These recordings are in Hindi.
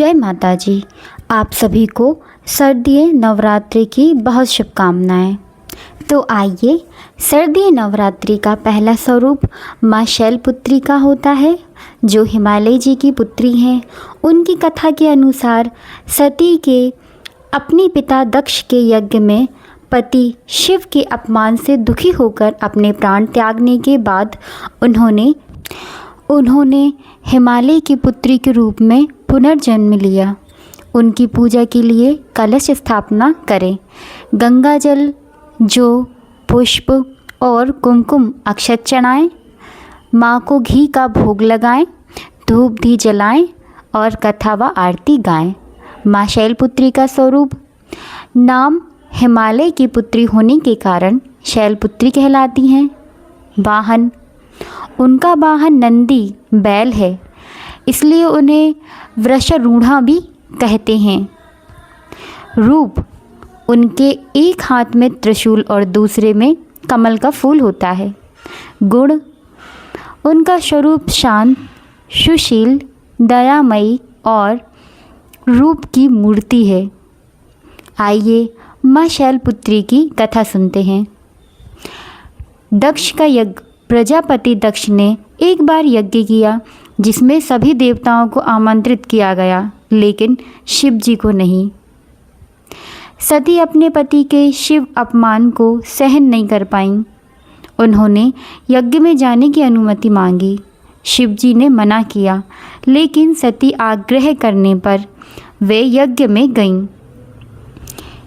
जय माता जी। आप सभी को शारदीय नवरात्रि की बहुत शुभकामनाएं। तो आइए, शारदीय नवरात्रि का पहला स्वरूप माँ शैलपुत्री का होता है, जो हिमालय जी की पुत्री हैं। उनकी कथा के अनुसार सती के अपने पिता दक्ष के यज्ञ में पति शिव के अपमान से दुखी होकर अपने प्राण त्यागने के बाद उन्होंने हिमालय की पुत्री के रूप में पुनर्जन्म लिया। उनकी पूजा के लिए कलश स्थापना करें। गंगा जल, जौ, पुष्प और कुमकुम अक्षत चढ़ाएं। माँ को घी का भोग लगाएं, धूप दी जलाएं और कथा व आरती गाएं। माँ शैलपुत्री का स्वरूप नाम हिमालय की पुत्री होने के कारण शैलपुत्री कहलाती हैं। वाहन, उनका वाहन नंदी बैल है, इसलिए उन्हें वृषरूढ़ा भी कहते हैं। रूप, उनके एक हाथ में त्रिशूल और दूसरे में कमल का फूल होता है। गुण, उनका स्वरूप शांत, सुशील, दयामयी और रूप की मूर्ति है। आइए माँ शैलपुत्री की कथा सुनते हैं। दक्ष का यज्ञ। प्रजापति दक्ष ने एक बार यज्ञ किया जिसमें सभी देवताओं को आमंत्रित किया गया, लेकिन शिव जी को नहीं। सती अपने पति के शिव अपमान को सहन नहीं कर पाईं। उन्होंने यज्ञ में जाने की अनुमति मांगी। शिव जी ने मना किया, लेकिन सती आग्रह करने पर वे यज्ञ में गईं।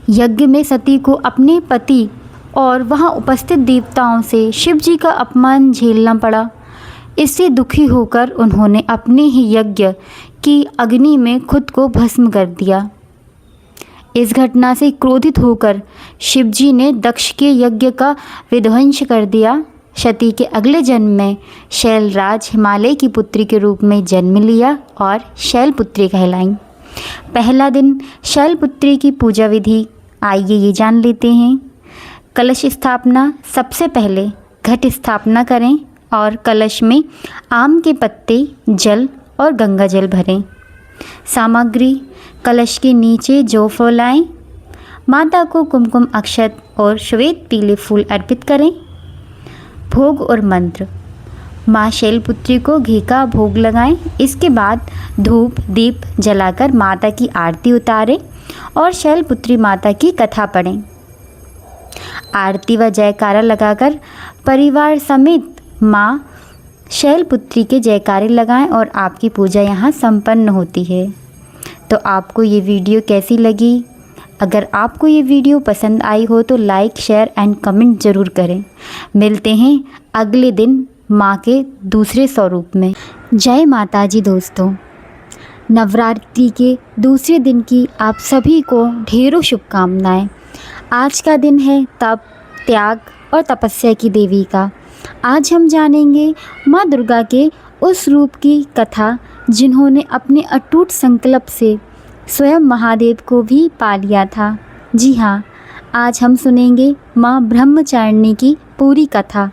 यज्ञ में सती को अपने पति और वहां उपस्थित देवताओं से शिव जी का अपमान झेलना पड़ा। इससे दुखी होकर उन्होंने अपने ही यज्ञ की अग्नि में खुद को भस्म कर दिया। इस घटना से क्रोधित होकर शिव जी ने दक्ष के यज्ञ का विध्वंस कर दिया। सती के अगले जन्म में शैलराज हिमालय की पुत्री के रूप में जन्म लिया और शैलपुत्री कहलाईं। पहला दिन शैलपुत्री की पूजा विधि, आइए ये जान लेते हैं। कलश स्थापना। सबसे पहले घट स्थापना करें और कलश में आम के पत्ते, जल और गंगा जल भरें। सामग्री, कलश के नीचे जौ फैलाएं। माता को कुमकुम अक्षत और श्वेत पीले फूल अर्पित करें। भोग और मंत्र। माँ शैलपुत्री को घी का भोग लगाएं। इसके बाद धूप दीप जलाकर माता की आरती उतारें और शैलपुत्री माता की कथा पढ़ें। आरती व जयकारा लगाकर परिवार समेत माँ शैलपुत्री के जयकारे लगाएं और आपकी पूजा यहाँ संपन्न होती है। तो आपको ये वीडियो कैसी लगी? अगर आपको ये वीडियो पसंद आई हो तो लाइक, शेयर एंड कमेंट ज़रूर करें। मिलते हैं अगले दिन माँ के दूसरे स्वरूप में। जय माता जी दोस्तों। नवरात्रि के दूसरे दिन की आप सभी को ढेरों शुभकामनाएं। आज का दिन है तप, त्याग और तपस्या की देवी का। आज हम जानेंगे माँ दुर्गा के उस रूप की कथा जिन्होंने अपने अटूट संकल्प से स्वयं महादेव को भी पा लिया था। जी हाँ, आज हम सुनेंगे माँ ब्रह्मचारिणी की पूरी कथा।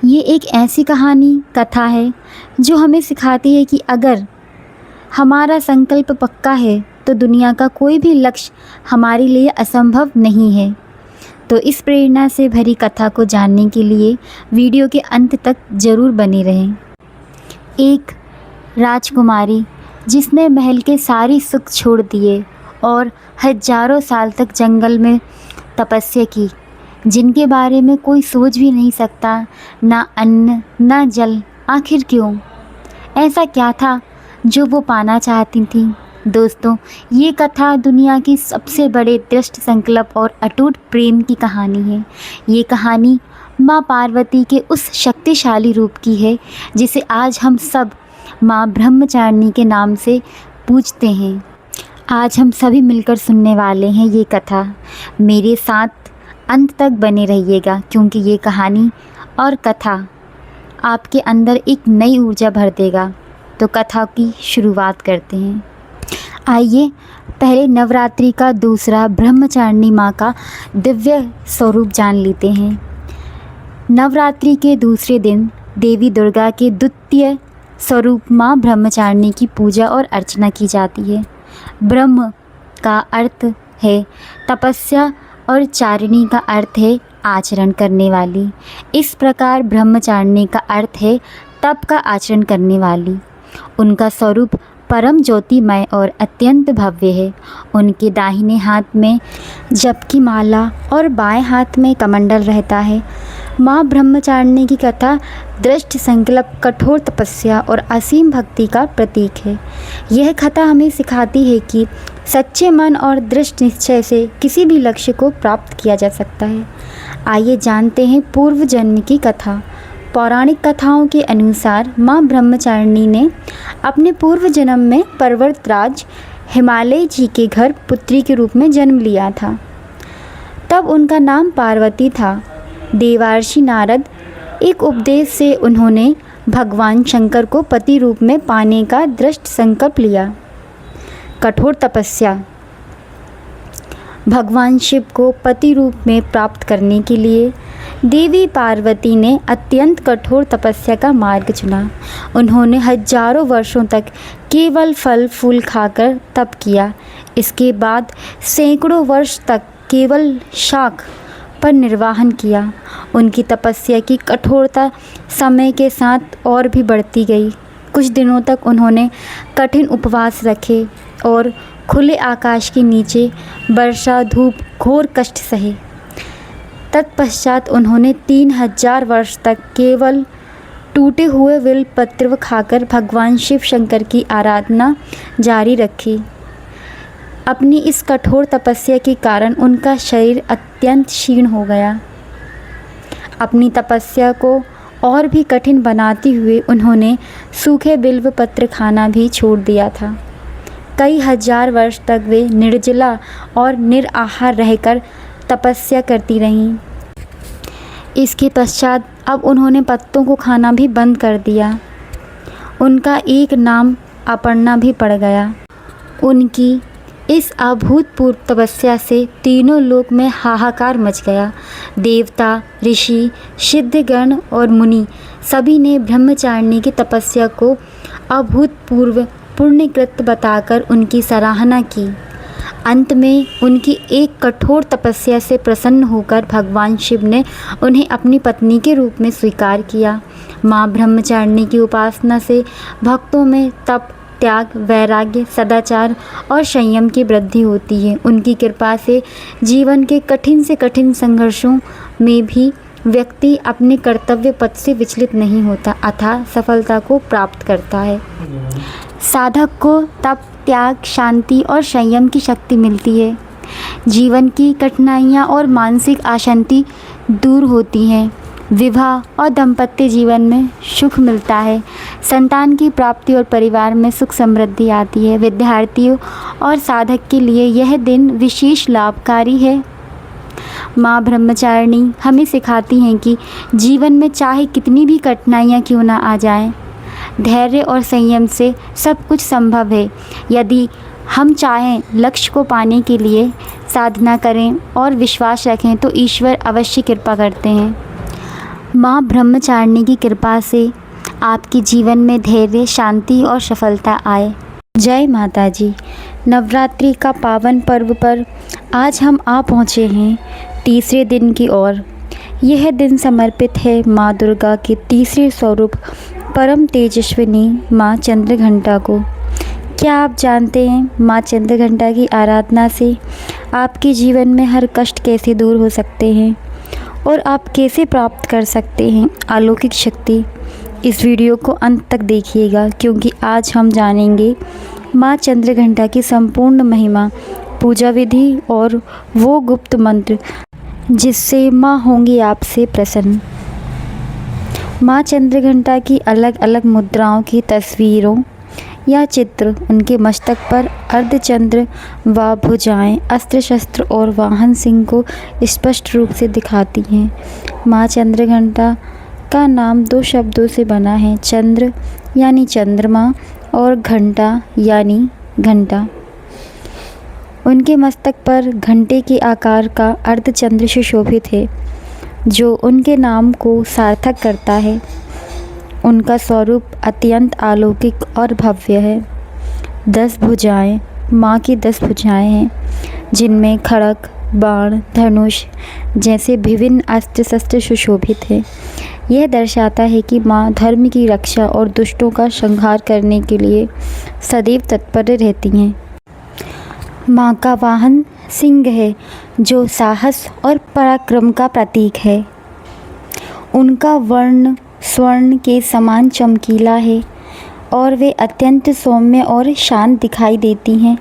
ये एक ऐसी कथा है जो हमें सिखाती है कि अगर हमारा संकल्प पक्का है तो दुनिया का कोई भी लक्ष्य हमारे लिए असंभव नहीं है। तो इस प्रेरणा से भरी कथा को जानने के लिए वीडियो के अंत तक ज़रूर बने रहें। एक राजकुमारी जिसने महल के सारे सुख छोड़ दिए और हजारों साल तक जंगल में तपस्या की, जिनके बारे में कोई सोच भी नहीं सकता, ना अन्न ना जल। आखिर क्यों? ऐसा क्या था जो वो पाना चाहती थी? दोस्तों, ये कथा दुनिया की सबसे बड़े दृढ़ संकल्प और अटूट प्रेम की कहानी है। ये कहानी माँ पार्वती के उस शक्तिशाली रूप की है जिसे आज हम सब माँ ब्रह्मचारिणी के नाम से पूजते हैं। आज हम सभी मिलकर सुनने वाले हैं ये कथा। मेरे साथ अंत तक बने रहिएगा, क्योंकि ये कहानी और कथा आपके अंदर एक नई ऊर्जा भर देगा। तो कथा की शुरुआत करते हैं। आइए पहले नवरात्रि का दूसरा ब्रह्मचारिणी माँ का दिव्य स्वरूप जान लेते हैं। नवरात्रि के दूसरे दिन देवी दुर्गा के द्वितीय स्वरूप माँ ब्रह्मचारिणी की पूजा और अर्चना की जाती है। ब्रह्म का अर्थ है तपस्या और चारिणी का अर्थ है आचरण करने वाली। इस प्रकार ब्रह्मचारिणी का अर्थ है तप का आचरण करने वाली। उनका स्वरूप परम ज्योतिमय और अत्यंत भव्य है। उनके दाहिने हाथ में जप की माला और बाएं हाथ में कमंडल रहता है। माँ ब्रह्मचारिणी की कथा दृष्ट संकल्प, कठोर तपस्या और असीम भक्ति का प्रतीक है। यह कथा हमें सिखाती है कि सच्चे मन और दृढ़ निश्चय से किसी भी लक्ष्य को प्राप्त किया जा सकता है। आइए जानते हैं पूर्व जन्म की कथा। पौराणिक कथाओं के अनुसार माँ ब्रह्मचारिणी ने अपने पूर्व जन्म में पर्वतराज हिमालय जी के घर पुत्री के रूप में जन्म लिया था। तब उनका नाम पार्वती था। देवर्षि नारद एक उपदेश से उन्होंने भगवान शंकर को पति रूप में पाने का दृढ़ संकल्प लिया। कठोर तपस्या। भगवान शिव को पति रूप में प्राप्त करने के लिए देवी पार्वती ने अत्यंत कठोर तपस्या का मार्ग चुना। उन्होंने हजारों वर्षों तक केवल फल फूल खाकर तप किया। इसके बाद सैकड़ों वर्ष तक केवल शाक पर निर्वाहन किया। उनकी तपस्या की कठोरता समय के साथ और भी बढ़ती गई। कुछ दिनों तक उन्होंने कठिन उपवास रखे और खुले आकाश के नीचे वर्षा धूप घोर कष्ट सहे। तत्पश्चात उन्होंने 3000 वर्ष तक केवल टूटे हुए बिल पत्र खाकर भगवान शिव शंकर की आराधना जारी रखी। अपनी इस कठोर तपस्या के कारण उनका शरीर अत्यंत क्षीण हो गया। अपनी तपस्या को और भी कठिन बनाते हुए उन्होंने सूखे बिल्व पत्र खाना भी छोड़ दिया था। कई हजार वर्ष तक वे निर्जला और निराहार रहकर तपस्या करती रहीं। इसके पश्चात अब उन्होंने पत्तों को खाना भी बंद कर दिया। उनका एक नाम अपर्णा भी पड़ गया। उनकी इस अभूतपूर्व तपस्या से तीनों लोक में हाहाकार मच गया। देवता, ऋषि, सिद्धगण और मुनि सभी ने ब्रह्मचारिणी की तपस्या को अभूतपूर्व पुण्यकृत बताकर उनकी सराहना की। अंत में उनकी एक कठोर तपस्या से प्रसन्न होकर भगवान शिव ने उन्हें अपनी पत्नी के रूप में स्वीकार किया। माँ ब्रह्मचारिणी की उपासना से भक्तों में तप, त्याग, वैराग्य, सदाचार और संयम की वृद्धि होती है। उनकी कृपा से जीवन के कठिन से कठिन संघर्षों में भी व्यक्ति अपने कर्तव्य पथ से विचलित नहीं होता अतः सफलता को प्राप्त करता है। साधक को तप, त्याग, शांति और संयम की शक्ति मिलती है। जीवन की कठिनाइयाँ और मानसिक अशांति दूर होती हैं। विवाह और दाम्पत्य जीवन में सुख मिलता है। संतान की प्राप्ति और परिवार में सुख समृद्धि आती है। विद्यार्थियों और साधक के लिए यह दिन विशेष लाभकारी है। माँ ब्रह्मचारिणी हमें सिखाती हैं कि जीवन में चाहे कितनी भी कठिनाइयाँ क्यों ना आ जाएं, धैर्य और संयम से सब कुछ संभव है। यदि हम चाहें लक्ष्य को पाने के लिए साधना करें और विश्वास रखें तो ईश्वर अवश्य कृपा करते हैं। माँ ब्रह्मचारिणी की कृपा से आपके जीवन में धैर्य, शांति और सफलता आए। जय माता जी। नवरात्रि का पावन पर्व पर आज हम आ पहुँचे हैं तीसरे दिन की ओर। यह दिन समर्पित है माँ दुर्गा के तीसरे स्वरूप परम तेजस्विनी माँ चंद्रघंटा को। क्या आप जानते हैं माँ चंद्रघंटा की आराधना से आपके जीवन में हर कष्ट कैसे दूर हो सकते हैं और आप कैसे प्राप्त कर सकते हैं अलौकिक शक्ति। इस वीडियो को अंत तक देखिएगा क्योंकि आज हम जानेंगे माँ चंद्रघंटा की संपूर्ण महिमा, पूजा विधि और वो गुप्त मंत्र जिससे माँ होंगी आपसे प्रसन्न। माँ चंद्रघंटा की अलग अलग मुद्राओं की तस्वीरों या चित्र उनके मस्तक पर अर्धचंद्र व भुजाएं, अस्त्र शस्त्र और वाहन सिंह को स्पष्ट रूप से दिखाती हैं। माँ चंद्रघंटा का नाम दो शब्दों से बना है, चंद्र यानी चंद्रमा और घंटा यानी घंटा। उनके मस्तक पर घंटे के आकार का अर्धचंद्र सुशोभित है जो उनके नाम को सार्थक करता है। उनका स्वरूप अत्यंत अलौकिक और भव्य है। 10 भुजाएं माँ की 10 भुजाएं हैं, जिनमें खड़ग, बाण, धनुष जैसे विभिन्न अस्त्र शस्त्र सुशोभित हैं। यह दर्शाता है कि माँ धर्म की रक्षा और दुष्टों का संहार करने के लिए सदैव तत्पर रहती हैं। माँ का वाहन सिंह है, जो साहस और पराक्रम का प्रतीक है। उनका वर्ण स्वर्ण के समान चमकीला है और वे अत्यंत सौम्य और शांत दिखाई देती हैं,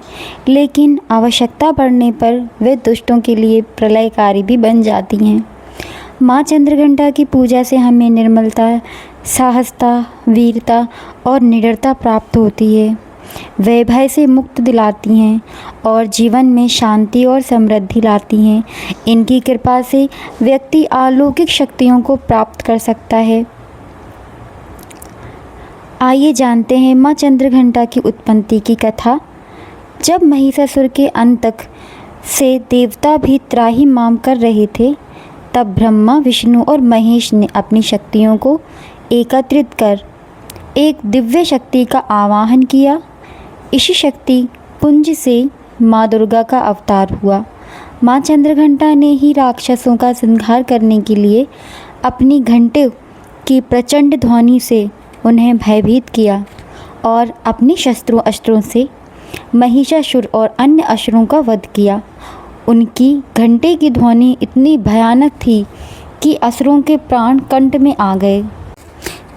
लेकिन आवश्यकता पड़ने पर वे दुष्टों के लिए प्रलयकारी भी बन जाती हैं। माँ चंद्रघंटा की पूजा से हमें निर्मलता, साहसता, वीरता और निडरता प्राप्त होती है। वे भय से मुक्त दिलाती हैं और जीवन में शांति और समृद्धि लाती हैं। इनकी कृपा से व्यक्ति अलौकिक शक्तियों को प्राप्त कर सकता है। आइए जानते हैं माँ चंद्रघंटा की उत्पत्ति की कथा। जब महिषासुर के अंतक से देवता भी त्राहिमाम कर रहे थे, तब ब्रह्मा, विष्णु और महेश ने अपनी शक्तियों को एकत्रित कर एक दिव्य शक्ति का आवाहन किया। इसी शक्ति पुंज से माँ दुर्गा का अवतार हुआ। माँ चंद्रघंटा ने ही राक्षसों का संहार करने के लिए अपनी घंटे की प्रचंड ध्वनि से उन्हें भयभीत किया और अपने शस्त्रों अस्त्रों से महिषासुर और अन्य असुरों का वध किया। उनकी घंटे की ध्वनि इतनी भयानक थी कि असुरों के प्राण कंठ में आ गए।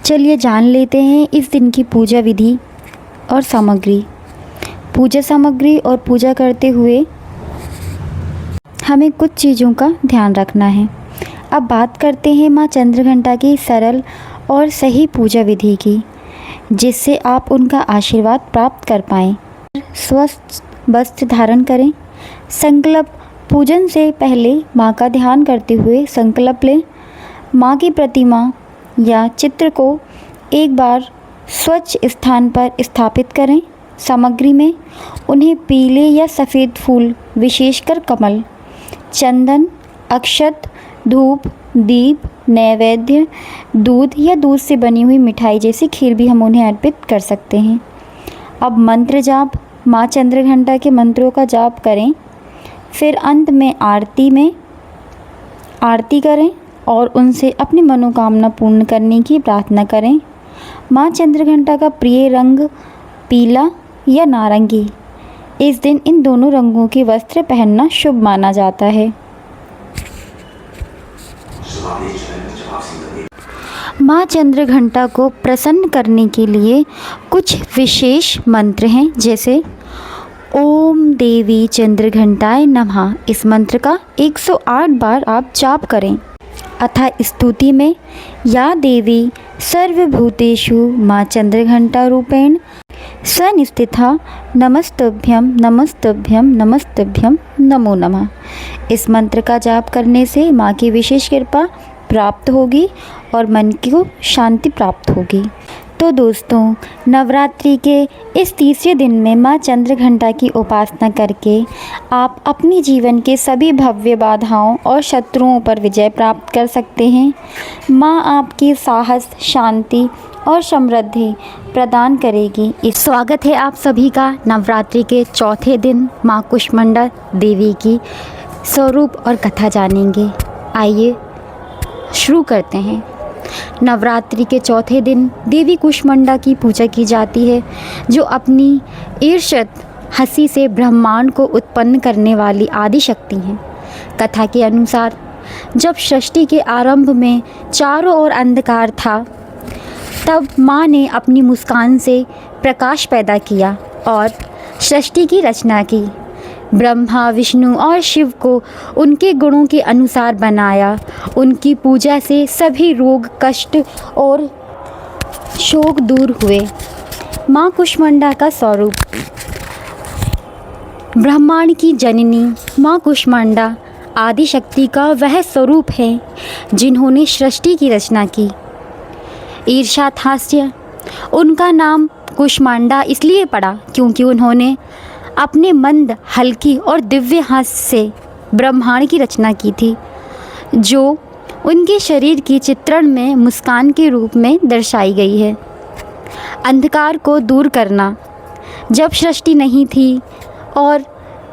चलिए जान लेते हैं इस दिन की पूजा विधि और सामग्री। पूजा सामग्री और पूजा करते हुए हमें कुछ चीज़ों का ध्यान रखना है। अब बात करते हैं माँ चंद्रघंटा की सरल और सही पूजा विधि की, जिससे आप उनका आशीर्वाद प्राप्त कर पाएँ। स्वस्थ वस्त्र धारण करें। संकल्प पूजन से पहले माँ का ध्यान करते हुए संकल्प लें। माँ की प्रतिमा या चित्र को एक बार स्वच्छ स्थान पर स्थापित करें। सामग्री में उन्हें पीले या सफ़ेद फूल, विशेषकर कमल, चंदन, अक्षत, धूप, दीप, नैवेद्य, दूध या दूध से बनी हुई मिठाई जैसी खीर भी हम उन्हें अर्पित कर सकते हैं। अब मंत्र जाप। माँ चंद्रघंटा के मंत्रों का जाप करें। फिर अंत में आरती करें और उनसे अपनी मनोकामना पूर्ण करने की प्रार्थना करें। माँ चंद्रघंटा का प्रिय रंग पीला या नारंगी। इस दिन इन दोनों रंगों के वस्त्र पहनना शुभ माना जाता है। माँ चंद्रघंटा को प्रसन्न करने के लिए कुछ विशेष मंत्र हैं, जैसे ओम देवी चंद्रघंटाय नमः। इस मंत्र का 108 बार आप जाप करें। अथा स्तुति में या देवी सर्वभूतेषु माँ चंद्रघंटा रूपेण संस्थिता नमस्तभ्यम नमस्तभ्यम नमस्तभ्यम नमो नमः। इस मंत्र का जाप करने से माँ की विशेष कृपा प्राप्त होगी और मन को शांति प्राप्त होगी। तो दोस्तों, नवरात्रि के इस तीसरे दिन में माँ चंद्रघंटा की उपासना करके आप अपने जीवन के सभी भव्य बाधाओं और शत्रुओं पर विजय प्राप्त कर सकते हैं। माँ आपकी साहस, शांति और समृद्धि प्रदान करेगी। स्वागत है आप सभी का नवरात्रि के चौथे दिन माँ कुष्मांडा देवी की स्वरूप और कथा जानेंगे। आइए शुरू करते हैं। नवरात्रि के चौथे दिन देवी कुष्मांडा की पूजा की जाती है, जो अपनी ईर्ष्यत हंसी से ब्रह्मांड को उत्पन्न करने वाली आदि शक्ति हैं। कथा के अनुसार जब सृष्टि के आरंभ में चारों ओर अंधकार था, तब माँ ने अपनी मुस्कान से प्रकाश पैदा किया और सृष्टि की रचना की। ब्रह्मा, विष्णु और शिव को उनके गुणों के अनुसार बनाया। उनकी पूजा से सभी रोग, कष्ट और शोक दूर हुए। माँ कुष्मांडा का स्वरूप। ब्रह्मांड की जननी माँ कुष्मांडा आदि शक्ति का वह स्वरूप है जिन्होंने सृष्टि की रचना की। ईर्ष्यात हास्य। उनका नाम कुष्मांडा इसलिए पड़ा क्योंकि उन्होंने अपने मंद, हल्की और दिव्य हास्य से ब्रह्मांड की रचना की थी, जो उनके शरीर की चित्रण में मुस्कान के रूप में दर्शाई गई है। अंधकार को दूर करना। जब सृष्टि नहीं थी और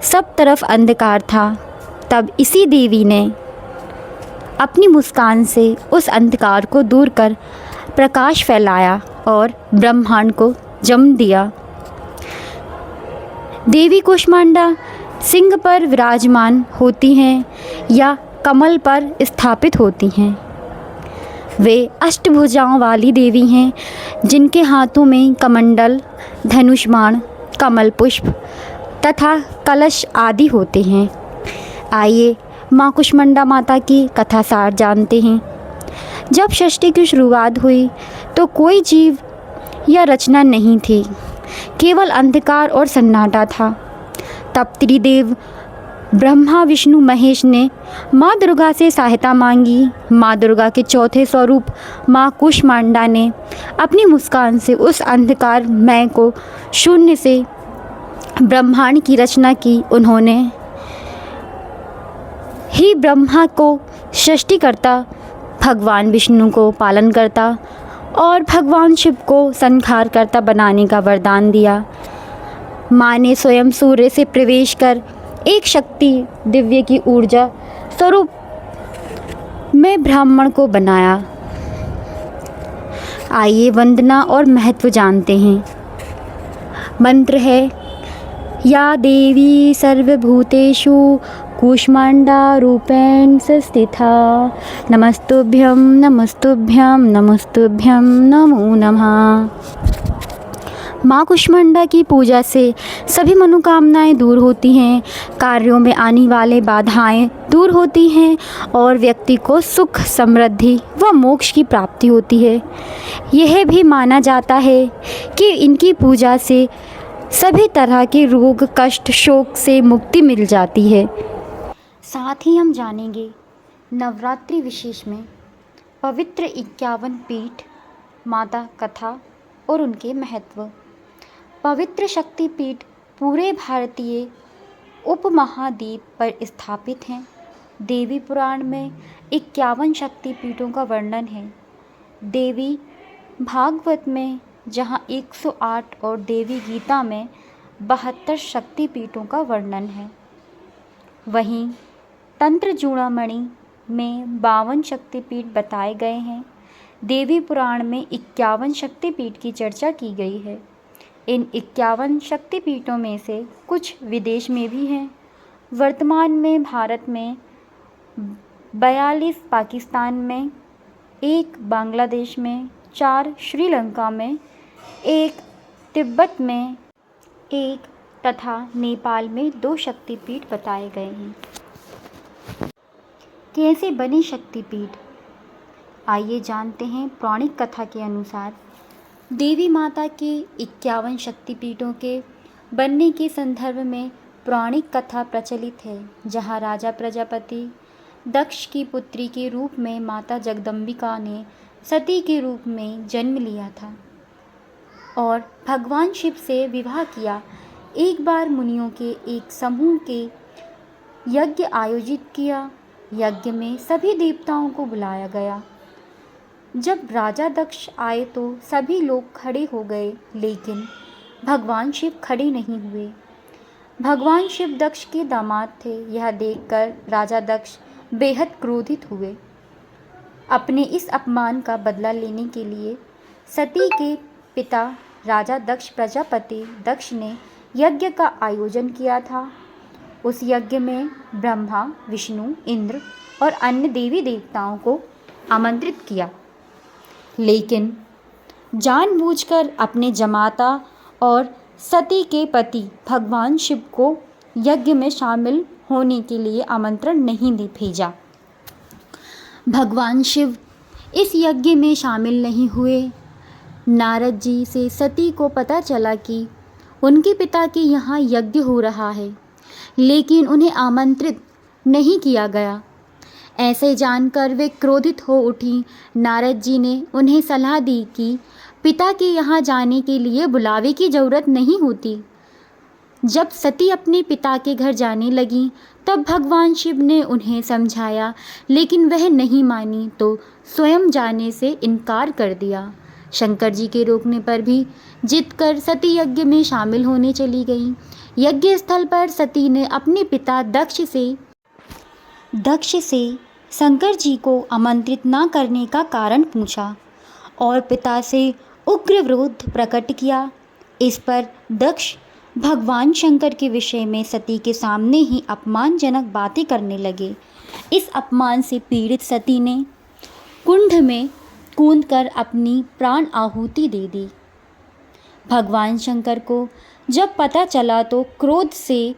सब तरफ अंधकार था। तब इसी देवी ने अपनी मुस्कान से उस अंधकार को दूर कर प्रकाश फैलाया और ब्रह्मांड को जन्म दिया। देवी कूष्मांडा सिंह पर विराजमान होती हैं या कमल पर स्थापित होती हैं। वे अष्टभुजाओं वाली देवी हैं जिनके हाथों में कमंडल, धनुष्बाण, कमल पुष्प तथा कलश आदि होते हैं। आइए माँ कुष्मांडा माता की कथा सार जानते हैं। जब सृष्टि की शुरुआत हुई तो कोई जीव या रचना नहीं थी, केवल अंधकार और सन्नाटा था। तब त्रिदेव ब्रह्मा, विष्णु, महेश ने माँ दुर्गा से सहायता मांगी। माँ दुर्गा के चौथे स्वरूप माँ कूष्मांडा ने अपनी मुस्कान से उस अंधकार मय को शून्य से ब्रह्मांड की रचना की। उन्होंने ही ब्रह्मा को सृष्टिकर्ता, भगवान विष्णु को पालनकर्ता और भगवान शिव को संहारकर्ता बनाने का वरदान दिया। माँ ने स्वयं सूर्य से प्रवेश कर एक शक्ति दिव्य की ऊर्जा स्वरूप में ब्राह्मण को बनाया। आइए वंदना और महत्व जानते हैं। मंत्र है, या देवी सर्वभूतेषु कूष्मांडा रूपेण संस्थिता, नमस्तुभ्यं नमस्तुभ्यं नमस्तुभ्यं नमो नमः। माँ कुष्मांडा की पूजा से सभी मनोकामनाएं दूर होती हैं, कार्यों में आने वाले बाधाएं दूर होती हैं और व्यक्ति को सुख, समृद्धि व मोक्ष की प्राप्ति होती है। यह भी माना जाता है कि इनकी पूजा से सभी तरह के रोग, कष्ट, शोक से मुक्ति मिल जाती है। साथ ही हम जानेंगे नवरात्रि विशेष में पवित्र 51 पीठ, माता कथा और उनके महत्व। पवित्र शक्तिपीठ पूरे भारतीय उपमहाद्वीप पर स्थापित हैं। देवी पुराण में 51 शक्तिपीठों का वर्णन है। देवी भागवत में जहाँ 108 और देवी गीता में 72 शक्तिपीठों का वर्णन है, वहीं तंत्र चूड़ामणि में 52 शक्तिपीठ बताए गए हैं। देवी पुराण में 51 शक्तिपीठ की चर्चा की गई है। इन 51 शक्तिपीठों में से कुछ विदेश में भी हैं। वर्तमान में भारत में 42, पाकिस्तान में 1, बांग्लादेश में 4, श्रीलंका में 1, तिब्बत में 1 तथा नेपाल में 2 शक्तिपीठ बताए गए हैं। कैसे बनी शक्तिपीठ? आइए जानते हैं। पौराणिक कथा के अनुसार देवी माता के 51 शक्तिपीठों के बनने के संदर्भ में पौराणिक कथा प्रचलित है, जहाँ राजा प्रजापति दक्ष की पुत्री के रूप में माता जगदम्बिका ने सती के रूप में जन्म लिया था और भगवान शिव से विवाह किया। एक बार मुनियों के एक समूह के यज्ञ आयोजित किया। यज्ञ में सभी देवताओं को बुलाया गया। जब राजा दक्ष आए तो सभी लोग खड़े हो गए, लेकिन भगवान शिव खड़े नहीं हुए। भगवान शिव दक्ष के दामाद थे। यह देखकर राजा दक्ष बेहद क्रोधित हुए। अपने इस अपमान का बदला लेने के लिए सती के पिता राजा दक्ष प्रजापति दक्ष ने यज्ञ का आयोजन किया था। उस यज्ञ में ब्रह्मा, विष्णु, इंद्र और अन्य देवी देवताओं को आमंत्रित किया, लेकिन जानबूझकर अपने जमाता और सती के पति भगवान शिव को यज्ञ में शामिल होने के लिए आमंत्रण नहीं दे भेजा। भगवान शिव इस यज्ञ में शामिल नहीं हुए। नारद जी से सती को पता चला कि उनके पिता के यहाँ यज्ञ हो रहा है, लेकिन उन्हें आमंत्रित नहीं किया गया। ऐसे जानकर वे क्रोधित हो उठी। नारद जी ने उन्हें सलाह दी कि पिता के यहाँ जाने के लिए बुलावे की ज़रूरत नहीं होती। जब सती अपने पिता के घर जाने लगी तब भगवान शिव ने उन्हें समझाया, लेकिन वह नहीं मानी तो स्वयं जाने से इनकार कर दिया। शंकर जी के रोकने पर भी जिद कर सती यज्ञ में शामिल होने चली गई। यज्ञ स्थल पर सती ने अपने पिता दक्ष से शंकर जी को आमंत्रित न करने का कारण पूछा और पिता से उग्र विरोध प्रकट किया। इस पर दक्ष भगवान शंकर के विषय में सती के सामने ही अपमानजनक बातें करने लगे। इस अपमान से पीड़ित सती ने कुंड में कूदकर अपनी प्राण आहुति दे दी। भगवान शंकर को जब पता चला तो क्रोध से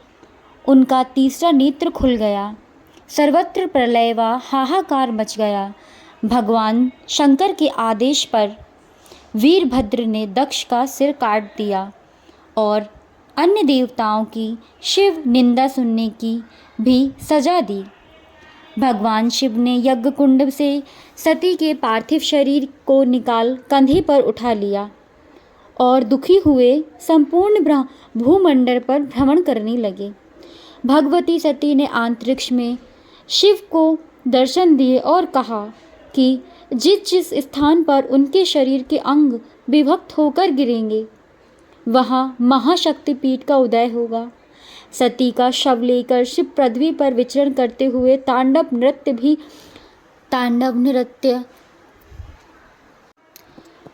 उनका तीसरा नेत्र खुल गया। सर्वत्र प्रलय व हाहाकार मच गया। भगवान शंकर के आदेश पर वीरभद्र ने दक्ष का सिर काट दिया और अन्य देवताओं की शिव निंदा सुनने की भी सजा दी। भगवान शिव ने यज्ञ कुंड से सती के पार्थिव शरीर को निकाल कंधे पर उठा लिया और दुखी हुए संपूर्ण भूमंडल पर भ्रमण करने लगे। भगवती सती ने अंतरिक्ष में शिव को दर्शन दिए और कहा कि जिस स्थान पर उनके शरीर के अंग विभक्त होकर गिरेंगे वहाँ महाशक्तिपीठ का उदय होगा। सती का शव लेकर शिव पृथ्वी पर विचरण करते हुए तांडव नृत्य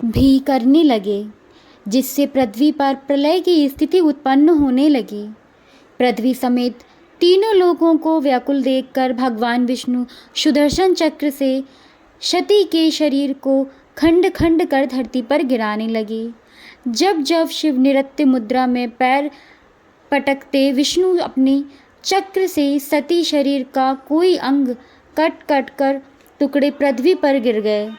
भी करने लगे, जिससे पृथ्वी पर प्रलय की स्थिति उत्पन्न होने लगी। पृथ्वी समेत तीनों लोगों को व्याकुल देखकर भगवान विष्णु सुदर्शन चक्र से सती के शरीर को खंड खंड कर धरती पर गिराने लगे। जब जब शिव नृत्य मुद्रा में पैर पटकते विष्णु अपने चक्र से सती शरीर का कोई अंग कट कट कर टुकड़े पृथ्वी पर गिर गए।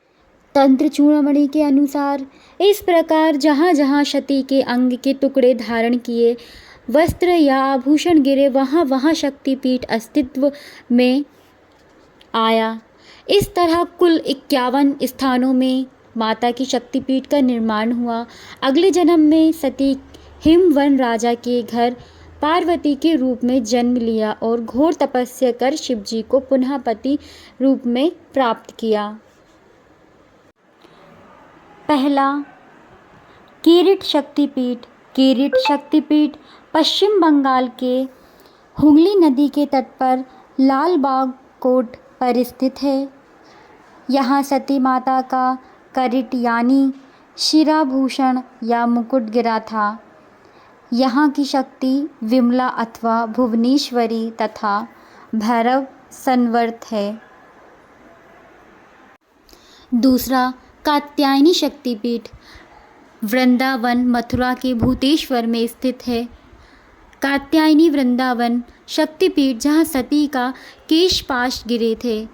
तंत्र चूड़ामणि के अनुसार इस प्रकार जहाँ जहाँ सती के अंग के टुकड़े धारण किए वस्त्र या आभूषण गिरे वहाँ वहाँ शक्तिपीठ अस्तित्व में आया। इस तरह कुल 51 स्थानों में माता की शक्तिपीठ का निर्माण हुआ। अगले जन्म में सती हिमवन राजा के घर पार्वती के रूप में जन्म लिया और घोर तपस्या कर शिवजी को पुनः पति रूप में प्राप्त किया। पहला, किरीट शक्तिपीठ। किरीट शक्तिपीठ पश्चिम बंगाल के हुगली नदी के तट पर लालबाग कोट पर स्थित है। यहाँ सती माता का किरीट यानी शिराभूषण या मुकुट गिरा था। यहाँ की शक्ति विमला अथवा भुवनेश्वरी तथा भैरव संवर्त है। दूसरा, कात्यायनी शक्तिपीठ वृंदावन मथुरा के भूतेश्वर में स्थित है। कात्यायनी वृंदावन शक्तिपीठ जहाँ सती का केशपाश गिरे थे।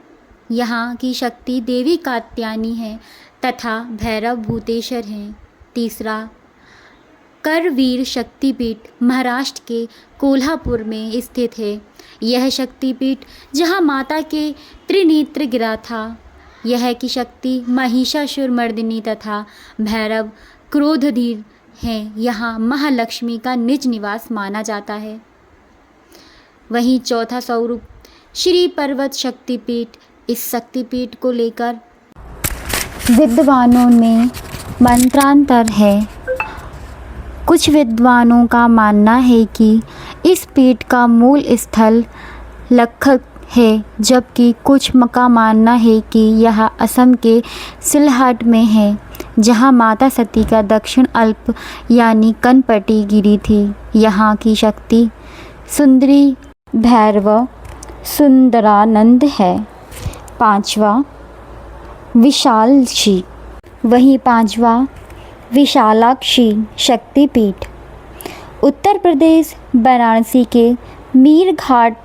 यहाँ की शक्ति देवी कात्यायनी है तथा भैरव भूतेश्वर हैं। तीसरा, करवीर शक्तिपीठ महाराष्ट्र के कोल्हापुर में स्थित है। यह शक्तिपीठ जहाँ माता के त्रिनेत्र गिरा था। यह की शक्ति महिषासुर मर्दिनी तथा भैरव क्रोधधीर हैं। यहाँ महालक्ष्मी का निज निवास माना जाता है। वहीं चौथा स्वरूप श्री पर्वत शक्तिपीठ। इस शक्तिपीठ को लेकर विद्वानों में मंत्रांतर है। कुछ विद्वानों का मानना है कि इस पीठ का मूल स्थल लखनऊ है, जबकि कुछ का मानना है कि यह असम के सिलहट में है, जहां माता सती का दक्षिण अल्प यानी कनपटी गिरी थी। यहाँ की शक्ति सुंदरी भैरव सुंदरानंद है। पांचवा, विशालक्षी। वहीं पांचवा विशालाक्षी शक्तिपीठ उत्तर प्रदेश वाराणसी के मीर घाट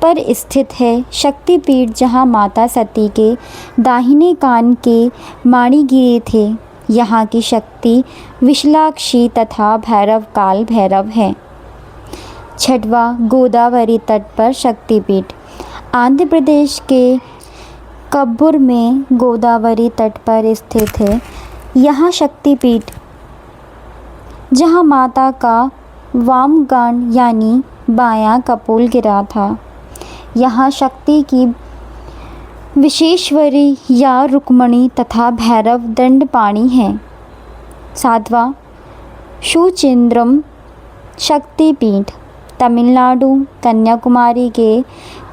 पर स्थित है। शक्तिपीठ जहां माता सती के दाहिने कान के माणी गिरे थे। यहाँ की शक्ति विशालाक्षी तथा भैरव काल भैरव है। छठवा, गोदावरी तट पर शक्तिपीठ आंध्र प्रदेश के कब्बूर में गोदावरी तट पर स्थित है। यहाँ शक्तिपीठ जहाँ माता का वामगान यानी बायां कपोल गिरा था। यहाँ शक्ति की विशेश्वरी या रुक्मणी तथा भैरव दंडपाणि हैं। सातवां, सुचिंद्रम शक्तिपीठ तमिलनाडु कन्याकुमारी के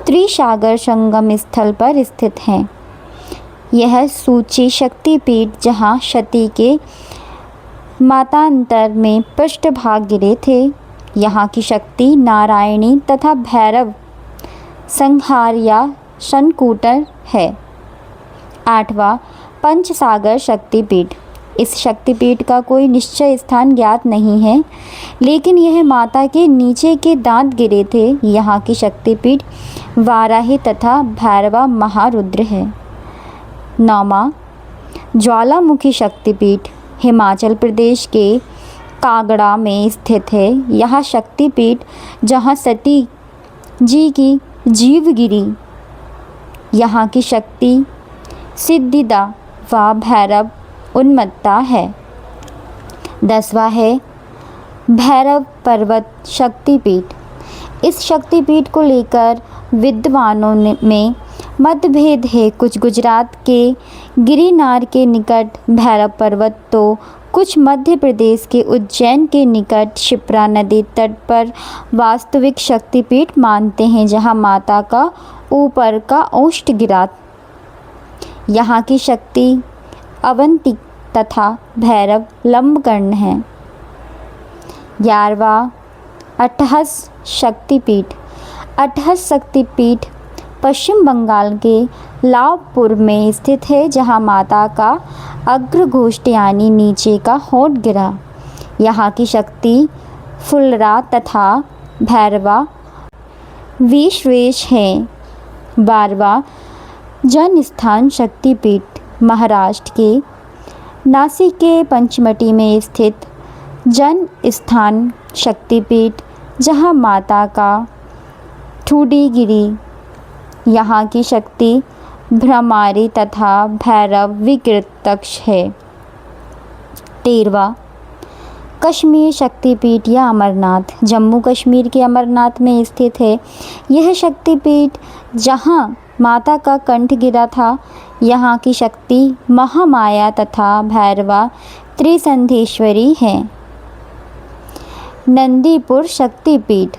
त्रिसागर संगम स्थल पर स्थित है। यह सूची शक्तिपीठ जहाँ सती के मातांतर में पृष्ठभाग गिरे थे। यहाँ की शक्ति नारायणी तथा भैरव संहार या शंकुटर है। 8वां पंचसागर शक्तिपीठ। इस शक्तिपीठ का कोई निश्चय स्थान ज्ञात नहीं है, लेकिन यह माता के नीचे के दांत गिरे थे। यहाँ की शक्तिपीठ वाराही तथा भैरवा महारुद्र है। 9वां ज्वालामुखी शक्तिपीठ हिमाचल प्रदेश के कांगड़ा में स्थित है। यह शक्तिपीठ जहाँ सती जी की जीव गिरी। यहाँ की शक्ति सिद्धिदा व भैरव उन्मत्ता है। 10वां है भैरव पर्वत शक्तिपीठ। इस शक्तिपीठ को लेकर विद्वानों में मतभेद है। कुछ गुजरात के गिरिनार के निकट भैरव पर्वत तो कुछ मध्य प्रदेश के उज्जैन के निकट क्षिप्रा नदी तट पर वास्तविक शक्तिपीठ मानते हैं, जहां माता का ऊपर का ओष्ठ गिरा। यहाँ की शक्ति अवंती तथा भैरव लंबकर्ण है। 11वां अट्ठहस शक्तिपीठ। अट्ठहस शक्तिपीठ पश्चिम बंगाल के लाभपुर में स्थित है, जहाँ माता का अग्रगोष्ठ यानी नीचे का होंठ गिरा। यहाँ की शक्ति फुलरा तथा भैरवा विश्वेश है। 12वां जन स्थान शक्तिपीठ महाराष्ट्र के नासिक के पंचमटी में स्थित जन स्थान शक्तिपीठ, जहाँ माता का ठुडी गिरी। यहाँ की शक्ति भ्रमारी तथा भैरव विकृतक्ष है। 13वां कश्मीर शक्तिपीठ या अमरनाथ जम्मू कश्मीर के अमरनाथ में स्थित है। यह शक्तिपीठ जहाँ माता का कंठ गिरा था। यहाँ की शक्ति महामाया तथा भैरवा त्रिसंधेश्वरी है। नंदीपुर शक्तिपीठ।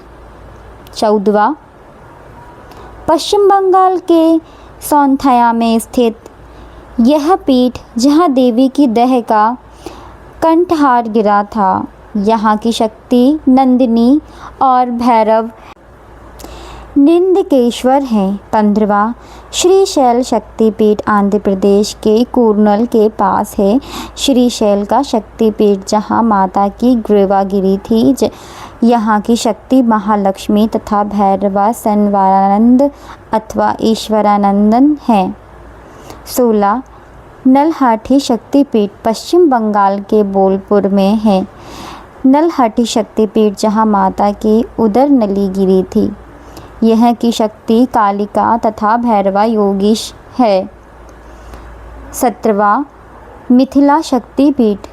14वां पश्चिम बंगाल के सौंथाया में स्थित यह पीठ, जहाँ देवी की देह का कंठहार गिरा था। यहाँ की शक्ति नंदिनी और भैरव निंदकेश्वर है। 15वां श्रीशैल शक्तिपीठ आंध्र प्रदेश के कूर्नल के पास है। श्रीशैल का शक्तिपीठ जहाँ माता की ग्रीवा गिरी थी। यहाँ की शक्ति महालक्ष्मी तथा भैरवा सन्वानंद अथवा ईश्वरानंदन है। 16 नलहाटी शक्तिपीठ पश्चिम बंगाल के बोलपुर में है। नलहाटी शक्तिपीठ जहाँ माता की उदर नली गिरी थी। यह की शक्ति कालिका तथा भैरवा योगीश है। 17वां मिथिला शक्तिपीठ।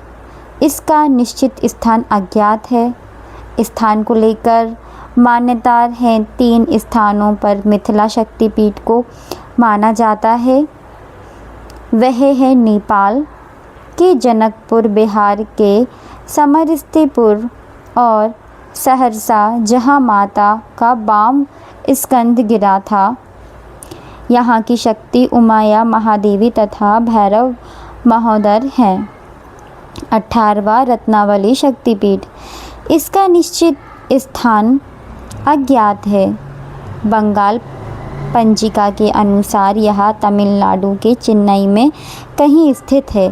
इसका निश्चित स्थान अज्ञात है। स्थान को लेकर मान्यता है। 3 स्थानों पर मिथिला शक्तिपीठ को माना जाता है। वह है नेपाल के जनकपुर, बिहार के समस्तीपुर और सहरसा, जहाँ माता का वाम स्कंद गिरा था। यहाँ की शक्ति उमाया महादेवी तथा भैरव महोदर हैं। 18वां रत्नावली शक्तिपीठ। इसका निश्चित स्थान अज्ञात है। बंगाल पंजिका के अनुसार यह तमिलनाडु के चेन्नई में कहीं स्थित है।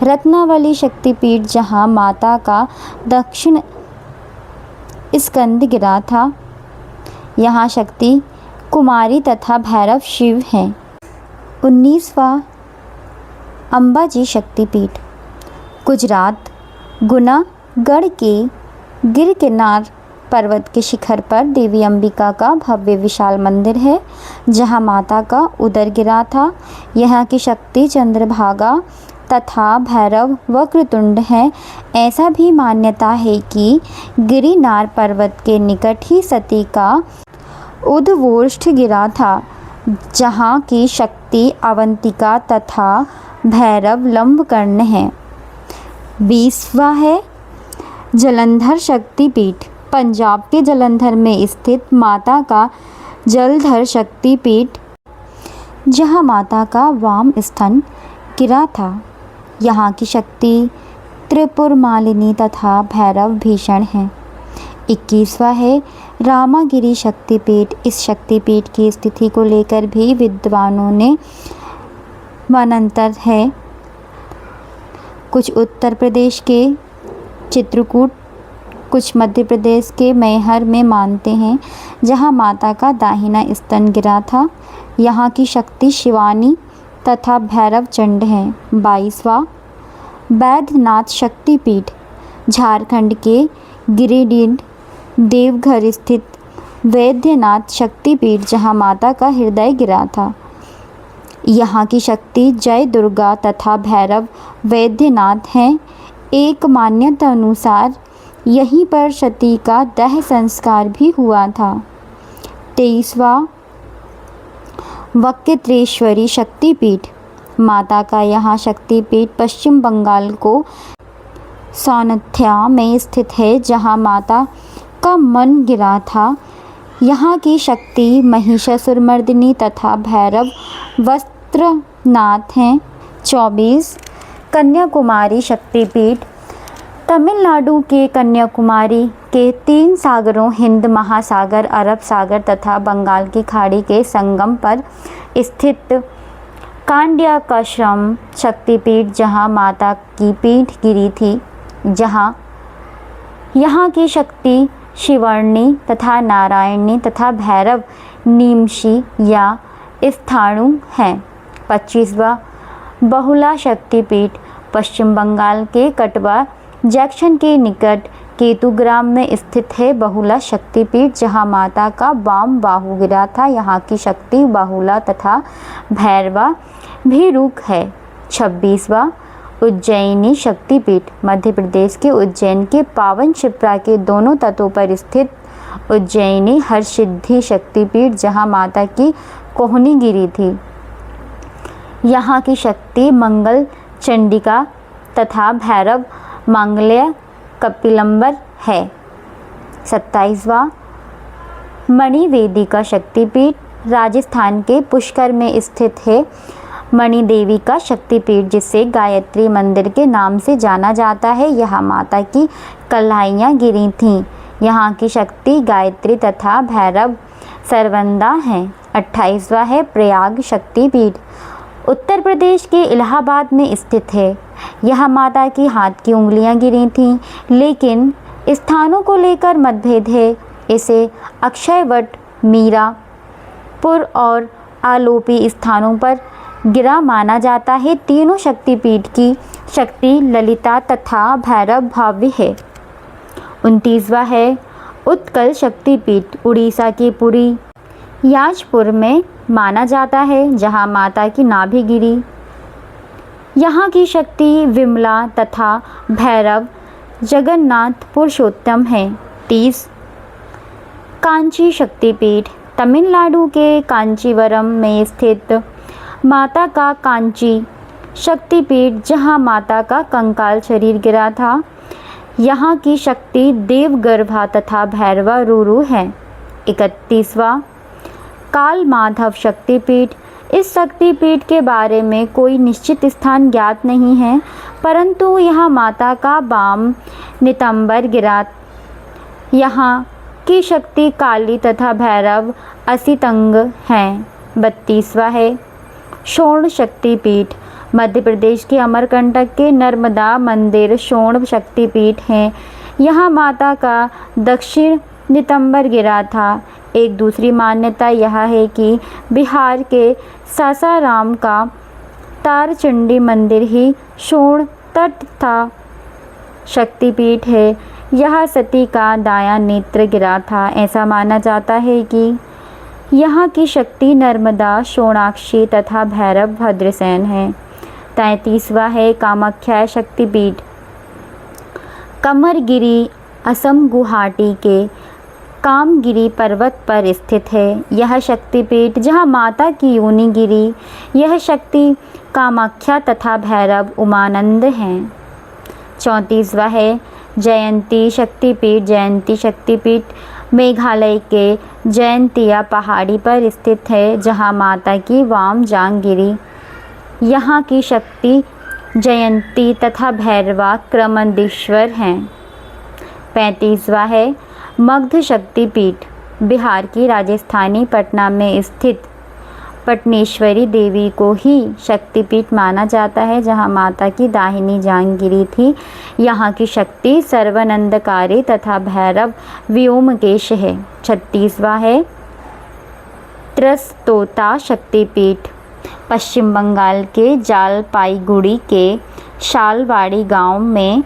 रत्नावली शक्तिपीठ जहाँ माता का दक्षिण स्कंद गिरा था। यहाँ शक्ति कुमारी तथा भैरव शिव हैं। 19वां अंबाजी शक्तिपीठ। गुजरात गुनागढ़ के गिरकिनार पर्वत के शिखर पर देवी अंबिका का भव्य विशाल मंदिर है, जहाँ माता का उदर गिरा था। यहाँ की शक्ति चंद्रभागा तथा भैरव वक्रतुंड है। ऐसा भी मान्यता है कि गिरिनार पर्वत के निकट ही सती का उद्वोष्ठ गिरा था, जहाँ की शक्ति अवंतिका तथा भैरव लंबकर्ण है। 20वां है जलंधर शक्तिपीठ। पंजाब के जलंधर में स्थित माता का जलधर शक्तिपीठ, जहाँ माता का वाम स्तन गिरा था। यहाँ की शक्ति त्रिपुर मालिनी तथा भैरव भीषण है। 21वां है रामागिरी शक्तिपीठ। इस शक्तिपीठ की स्थिति को लेकर भी विद्वानों ने मतांतर है। कुछ उत्तर प्रदेश के चित्रकूट, कुछ मध्य प्रदेश के मैहर में मानते हैं, जहां माता का दाहिना स्तन गिरा था। यहाँ की शक्ति शिवानी तथा भैरव चंड है। 22वां वैद्यनाथ शक्तिपीठ, झारखंड के गिरिडीह देवघर स्थित वैद्यनाथ शक्तिपीठ, जहां माता का हृदय गिरा था। यहाँ की शक्ति जय दुर्गा तथा भैरव वैद्यनाथ हैं। एक मान्यता अनुसार यहीं पर सती का दाह संस्कार भी हुआ था। 23वां वक्रेश्वरी शक्तिपीठ, माता का यहाँ शक्तिपीठ पश्चिम बंगाल को सौनथ्या में स्थित है, जहाँ माता का मन गिरा था। यहाँ की शक्ति महिषासुरमर्दिनी तथा भैरव वस्त्रनाथ हैं। 24 कन्याकुमारी शक्तिपीठ, तमिलनाडु के कन्याकुमारी के 3 सागरों हिंद महासागर, अरब सागर तथा बंगाल की खाड़ी के संगम पर स्थित कांड्याकाश्रम शक्तिपीठ, जहाँ माता की पीठ गिरी थी। यहाँ की शक्ति शिवर्णी तथा नारायणी तथा भैरव नीमशी या स्थाणु हैं। 25वां बहुला शक्तिपीठ, पश्चिम बंगाल के कटवा जंक्शन के निकट केतुग्राम में स्थित है। बहुला शक्तिपीठ, जहां माता का वाम बाहु गिरा था। यहाँ की शक्ति बाहुला तथा भैरवा भीरुक है। 26वां उज्जैनी शक्तिपीठ, मध्य प्रदेश के उज्जैन के पावन शिप्रा के दोनों तटों पर स्थित उज्जैनी हरसिद्धि शक्तिपीठ, जहां माता की कोहनी गिरी थी। यहाँ की शक्ति मंगल चंडिका तथा भैरव मांगल्य कपिलंबर है। 27वां मणिवेदिका शक्तिपीठ, राजस्थान के पुष्कर में स्थित है। मणि देवी का शक्तिपीठ, जिसे गायत्री मंदिर के नाम से जाना जाता है, यहाँ माता की कलाइयाँ गिरी थीं। यहाँ की शक्ति गायत्री तथा भैरव सरवंदा हैं। 28वां है प्रयाग शक्तिपीठ, उत्तर प्रदेश के इलाहाबाद में स्थित है। यहाँ माता की हाथ की उंगलियाँ गिरी थीं, लेकिन स्थानों को लेकर मतभेद है। इसे अक्षयवट, मीरापुर और आलोपी स्थानों पर गिरा माना जाता है। तीनों शक्तिपीठ की शक्ति ललिता तथा भैरव भाव्य है। 29वां है उत्कल शक्तिपीठ, उड़ीसा के पुरी याजपुर में माना जाता है, जहाँ माता की नाभि गिरी। यहाँ की शक्ति विमला तथा भैरव जगन्नाथ पुरुषोत्तम है। 30 कांची शक्तिपीठ, तमिलनाडु के कांचीवरम में स्थित माता का कांची शक्तिपीठ, जहाँ माता का कंकाल शरीर गिरा था। यहाँ की शक्ति देवगर्भा तथा भैरवा रूरू है। 31वां काल माधव शक्तिपीठ, इस शक्तिपीठ के बारे में कोई निश्चित स्थान ज्ञात नहीं है, परंतु यहाँ माता का वाम नितंबर गिरा। यहाँ की शक्ति काली तथा भैरव असितंग हैं। 32वां है शोण शक्तिपीठ, मध्य प्रदेश के अमरकंटक के नर्मदा मंदिर शोण शक्तिपीठ हैं। यहाँ माता का दक्षिण नितंबर गिरा था। एक दूसरी मान्यता यह है कि बिहार के सासाराम का तारचंडी मंदिर ही शोण तट था शक्तिपीठ है। यह सती का दायां नेत्र गिरा था। ऐसा माना जाता है कि यहाँ की शक्ति नर्मदा, शोणाक्षी तथा भैरव भद्रसेन है। 33वां है कामाख्या शक्तिपीठ, कमरगिरी असम गुवाहाटी के कामगिरी पर्वत पर स्थित है। यह शक्तिपीठ जहाँ माता की योनि गिरी, यह शक्ति कामाख्या तथा भैरव उमानंद हैं। 34वां है जयंती शक्तिपीठ मेघालय के जयंतिया पहाड़ी पर स्थित है, जहाँ माता की वाम जांघ गिरी। यहाँ की शक्ति जयंती तथा भैरवा क्रमंदेश्वर हैं। 35वां है मगध शक्तिपीठ। बिहार की राजस्थानी पटना में स्थित पटनेश्वरी देवी को ही शक्तिपीठ माना जाता है, जहाँ माता की दाहिनी जांघ गिरी थी। यहाँ की शक्ति सर्वानंदकारी तथा भैरव व्योमकेश है। 36वां है त्रस्तोता शक्तिपीठ। पश्चिम बंगाल के जालपाईगुड़ी के शालवाड़ी गांव में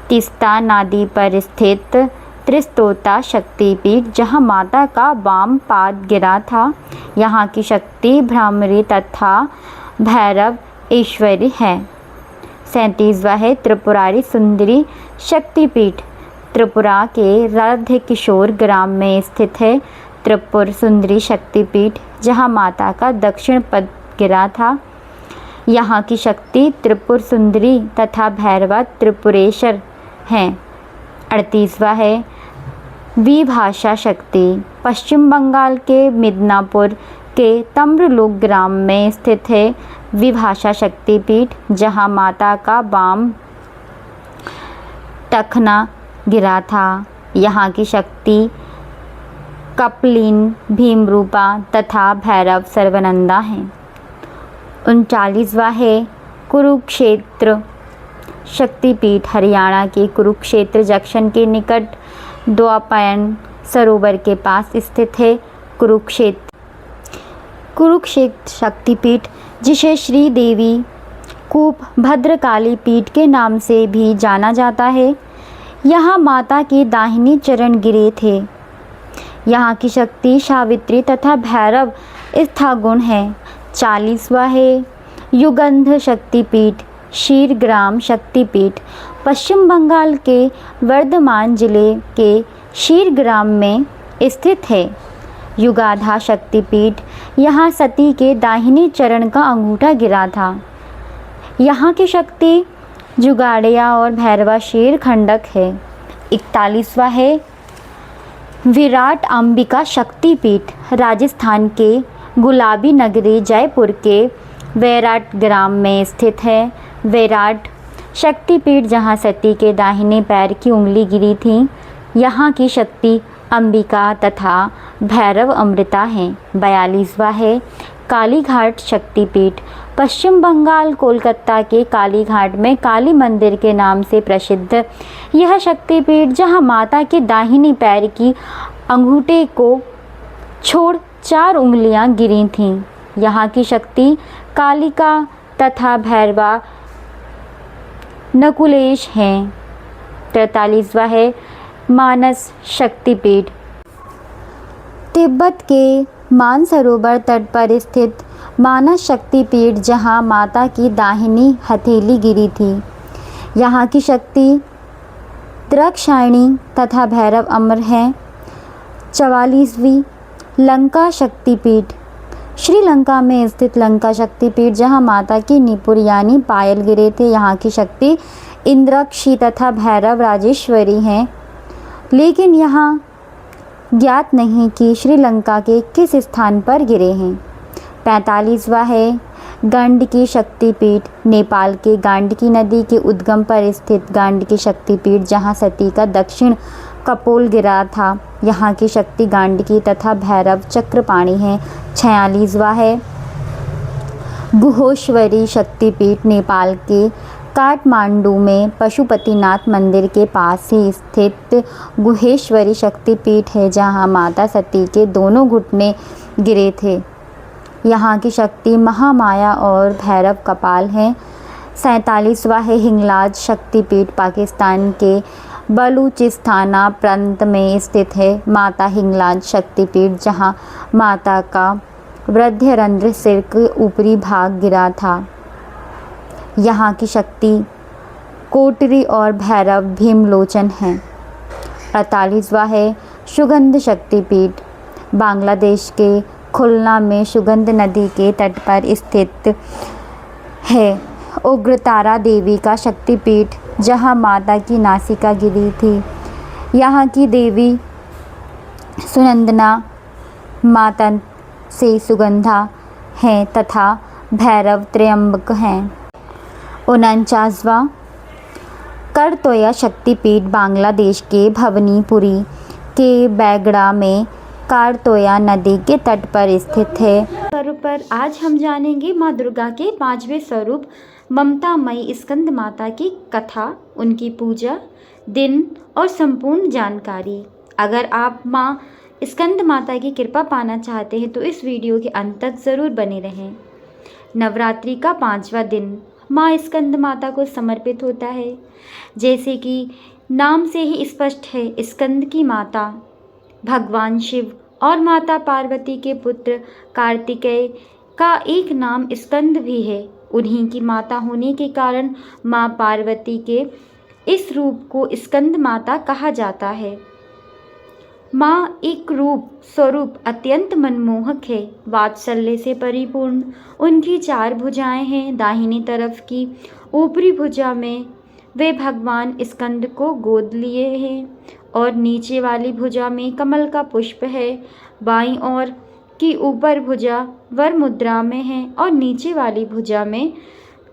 तीस्ता नदी पर स्थित त्रिस्तोता शक्तिपीठ, जहां माता का वाम पाद गिरा था। यहाँ की शक्ति भ्रामरी तथा भैरव ईश्वरी है। 37वां है त्रिपुरारी सुंदरी शक्तिपीठ। त्रिपुरा के राधे किशोर ग्राम में स्थित है त्रिपुर सुंदरी शक्तिपीठ, जहाँ माता का दक्षिण पद गिरा था। यहाँ की शक्ति त्रिपुर सुंदरी तथा भैरवा त्रिपुरेश्वर हैं। 38वां है विभाषा शक्ति। पश्चिम बंगाल के मिदनापुर के तम्रलोक ग्राम में स्थित है विभाषा शक्तिपीठ, जहाँ माता का वाम टखना गिरा था। यहाँ की शक्ति कपलिन भीमरूपा तथा भैरव सर्वानंदा हैं। 39वां है कुरुक्षेत्र शक्तिपीठ। हरियाणा के कुरुक्षेत्र जंक्शन के निकट द्वापायन सरोवर के पास स्थित है कुरुक्षेत्र शक्तिपीठ, जिसे श्री देवी कूप भद्रकाली पीठ के नाम से भी जाना जाता है। यहाँ माता के दाहिनी चरण गिरे थे। यहाँ की शक्ति सावित्री तथा भैरव स्थागुण है। 40वां है युगंध शक्तिपीठ। शीरग्राम शक्तिपीठ पश्चिम बंगाल के वर्धमान जिले के शीरग्राम में स्थित है। युगाधा शक्तिपीठ। यहाँ सती के दाहिनी चरण का अंगूठा गिरा था। यहाँ की शक्ति जुगाड़िया और भैरवा शेर खंडक है। 41वां है विराट अंबिका शक्तिपीठ। राजस्थान के गुलाबी नगरी जयपुर के वैराट ग्राम में स्थित है वैराट शक्तिपीठ, जहाँ सती के दाहिने पैर की उंगली गिरी थी। यहाँ की शक्ति अंबिका तथा भैरव अमृता हैं। 42वां है कालीघाट शक्तिपीठ। पश्चिम बंगाल कोलकाता के कालीघाट में काली मंदिर के नाम से प्रसिद्ध यह शक्तिपीठ, जहाँ माता के दाहिनी पैर की अंगूठे को छोड़ 4 उंगलियां गिरी थीं। यहाँ की शक्ति कालिका तथा भैरवा नकुलेश हैं। 43वां है मानस शक्तिपीठ। तिब्बत के मानसरोवर तट पर स्थित मानस शक्तिपीठ, जहाँ माता की दाहिनी हथेली गिरी थी। यहाँ की शक्ति द्रक्षायणी तथा भैरव अमर हैं। 44वीं लंका शक्तिपीठ। श्रीलंका में स्थित लंका शक्तिपीठ, जहाँ माता की निपुर यानी पायल गिरे थे। यहाँ की शक्ति इंद्राक्षी तथा भैरव राजेश्वरी हैं, लेकिन यहाँ ज्ञात नहीं कि श्रीलंका के किस स्थान पर गिरे हैं। 45वां है गंडकी शक्तिपीठ। नेपाल के गांडकी नदी के उद्गम पर स्थित गांडकी शक्तिपीठ, जहाँ सती का दक्षिण कपोल गिरा था। यहाँ की शक्ति गांडकी तथा भैरव चक्रपाणी है। 46वां है गुहोश्वरी शक्तिपीठ। नेपाल के काठमांडू में पशुपतिनाथ मंदिर के पास ही स्थित गुहेश्वरी शक्तिपीठ है, जहाँ माता सती के दोनों घुटने गिरे थे। यहाँ की शक्ति महामाया और भैरव कपाल हैं। 47वां है हिंगलाज शक्तिपीठ। पाकिस्तान के बलूचिस्ताना प्रांत में स्थित है माता हिंगलाज शक्तिपीठ, जहाँ माता का वृद्धरंध्र सिर के ऊपरी भाग गिरा था। यहाँ की शक्ति कोटरी और भैरव भीमलोचन हैं। 48वां है सुगंध शक्तिपीठ। बांग्लादेश के खुलना में सुगंध नदी के तट पर स्थित है उग्रतारा देवी का शक्तिपीठ। जहाँ माता की नासिका गिरी थी। यहाँ की देवी सुनंदना माता से सुगंधा हैं तथा भैरव त्र्यंबक हैं। 49वां करतोया शक्तिपीठ बांग्लादेश के भवनीपुरी के बैगड़ा में कारतोया नदी के तट पर स्थित है। स्वरूप पर आज हम जानेंगे माँ दुर्गा के 5वें स्वरूप ममतामयी स्कंद माता की कथा, उनकी पूजा, दिन और संपूर्ण जानकारी। अगर आप माँ स्कंद माता की कृपा पाना चाहते हैं तो इस वीडियो के अंत तक ज़रूर बने रहें। नवरात्रि का 5वां दिन माँ स्कंद माता को समर्पित होता है। जैसे कि नाम से ही स्पष्ट है, स्कंद की माता भगवान शिव और माता पार्वती के पुत्र कार्तिकेय का एक नाम स्कंद भी है। उन्हीं की माता होने के कारण माँ पार्वती के इस रूप को स्कंद माता कहा जाता है। माँ एक रूप स्वरूप अत्यंत मनमोहक है, वात्सल्य से परिपूर्ण। उनकी 4 भुजाएं हैं। दाहिनी तरफ की ऊपरी भुजा में वे भगवान स्कंद को गोद लिए हैं और नीचे वाली भुजा में कमल का पुष्प है। बाईं ओर की ऊपर भुजा वर मुद्रा में है और नीचे वाली भुजा में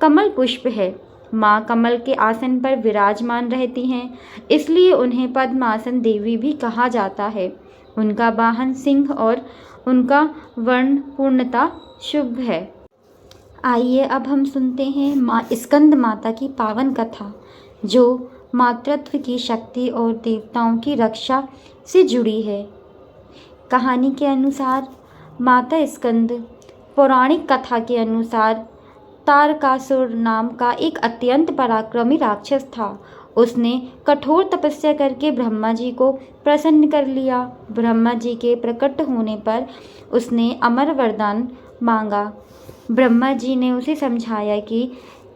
कमल पुष्प है। माँ कमल के आसन पर विराजमान रहती हैं, इसलिए उन्हें पद्मासन देवी भी कहा जाता है। उनका वाहन सिंह और उनका वर्ण पूर्णता शुभ है। आइए अब हम सुनते हैं माँ स्कंद माता की पावन कथा, जो मातृत्व की शक्ति और देवताओं की रक्षा से जुड़ी है। कहानी के अनुसार माता स्कंद पौराणिक कथा के अनुसार तारकासुर नाम का एक अत्यंत पराक्रमी राक्षस था। उसने कठोर तपस्या करके ब्रह्मा जी को प्रसन्न कर लिया। ब्रह्मा जी के प्रकट होने पर उसने अमर वरदान मांगा। ब्रह्मा जी ने उसे समझाया कि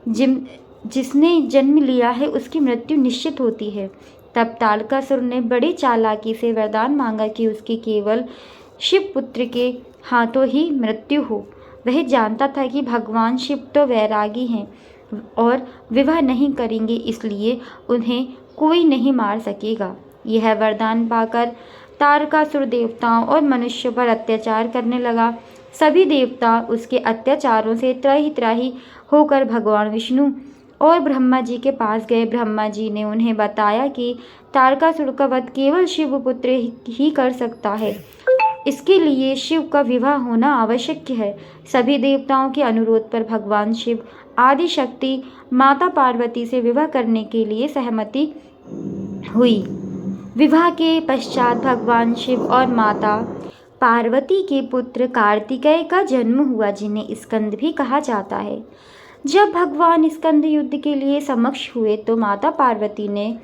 जिसने जन्म लिया है उसकी मृत्यु निश्चित होती है। तब तारकासुर ने बड़ी चालाकी से वरदान मांगा कि उसकी केवल शिव पुत्र के हाथों ही मृत्यु हो। वह जानता था कि भगवान शिव तो वैरागी हैं और विवाह नहीं करेंगे, इसलिए उन्हें कोई नहीं मार सकेगा। यह वरदान पाकर तारकासुर देवताओं और मनुष्यों पर अत्याचार करने लगा। सभी देवता उसके अत्याचारों से त्राहि त्राहि होकर भगवान विष्णु और ब्रह्मा जी के पास गए। ब्रह्मा जी ने उन्हें बताया कि तारकासुर का वध केवल शिवपुत्र ही कर सकता है। इसके लिए शिव का विवाह होना आवश्यक है। सभी देवताओं के अनुरोध पर भगवान शिव आदि शक्ति माता पार्वती से विवाह करने के लिए सहमति हुई। विवाह के पश्चात भगवान शिव और माता पार्वती के पुत्र कार्तिकेय का जन्म हुआ, जिन्हें स्कंद भी कहा जाता है। जब भगवान स्कंद युद्ध के लिए समक्ष हुए तो माता पार्वती ने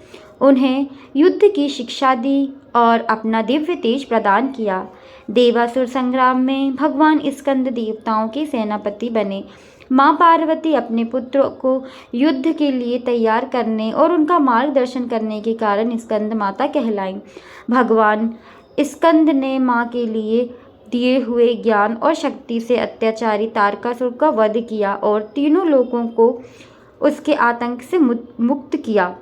उन्हें युद्ध की शिक्षा दी और अपना दिव्य तेज प्रदान किया। देवासुर संग्राम में भगवान स्कंद देवताओं के सेनापति बने। माँ पार्वती अपने पुत्र को युद्ध के लिए तैयार करने और उनका मार्गदर्शन करने के कारण स्कंद माता कहलाईं। भगवान स्कंद ने माँ के लिए दिए हुए ज्ञान और शक्ति से अत्याचारी तारकासुर का वध किया और तीनों लोगों को उसके आतंक से मुक्त किया।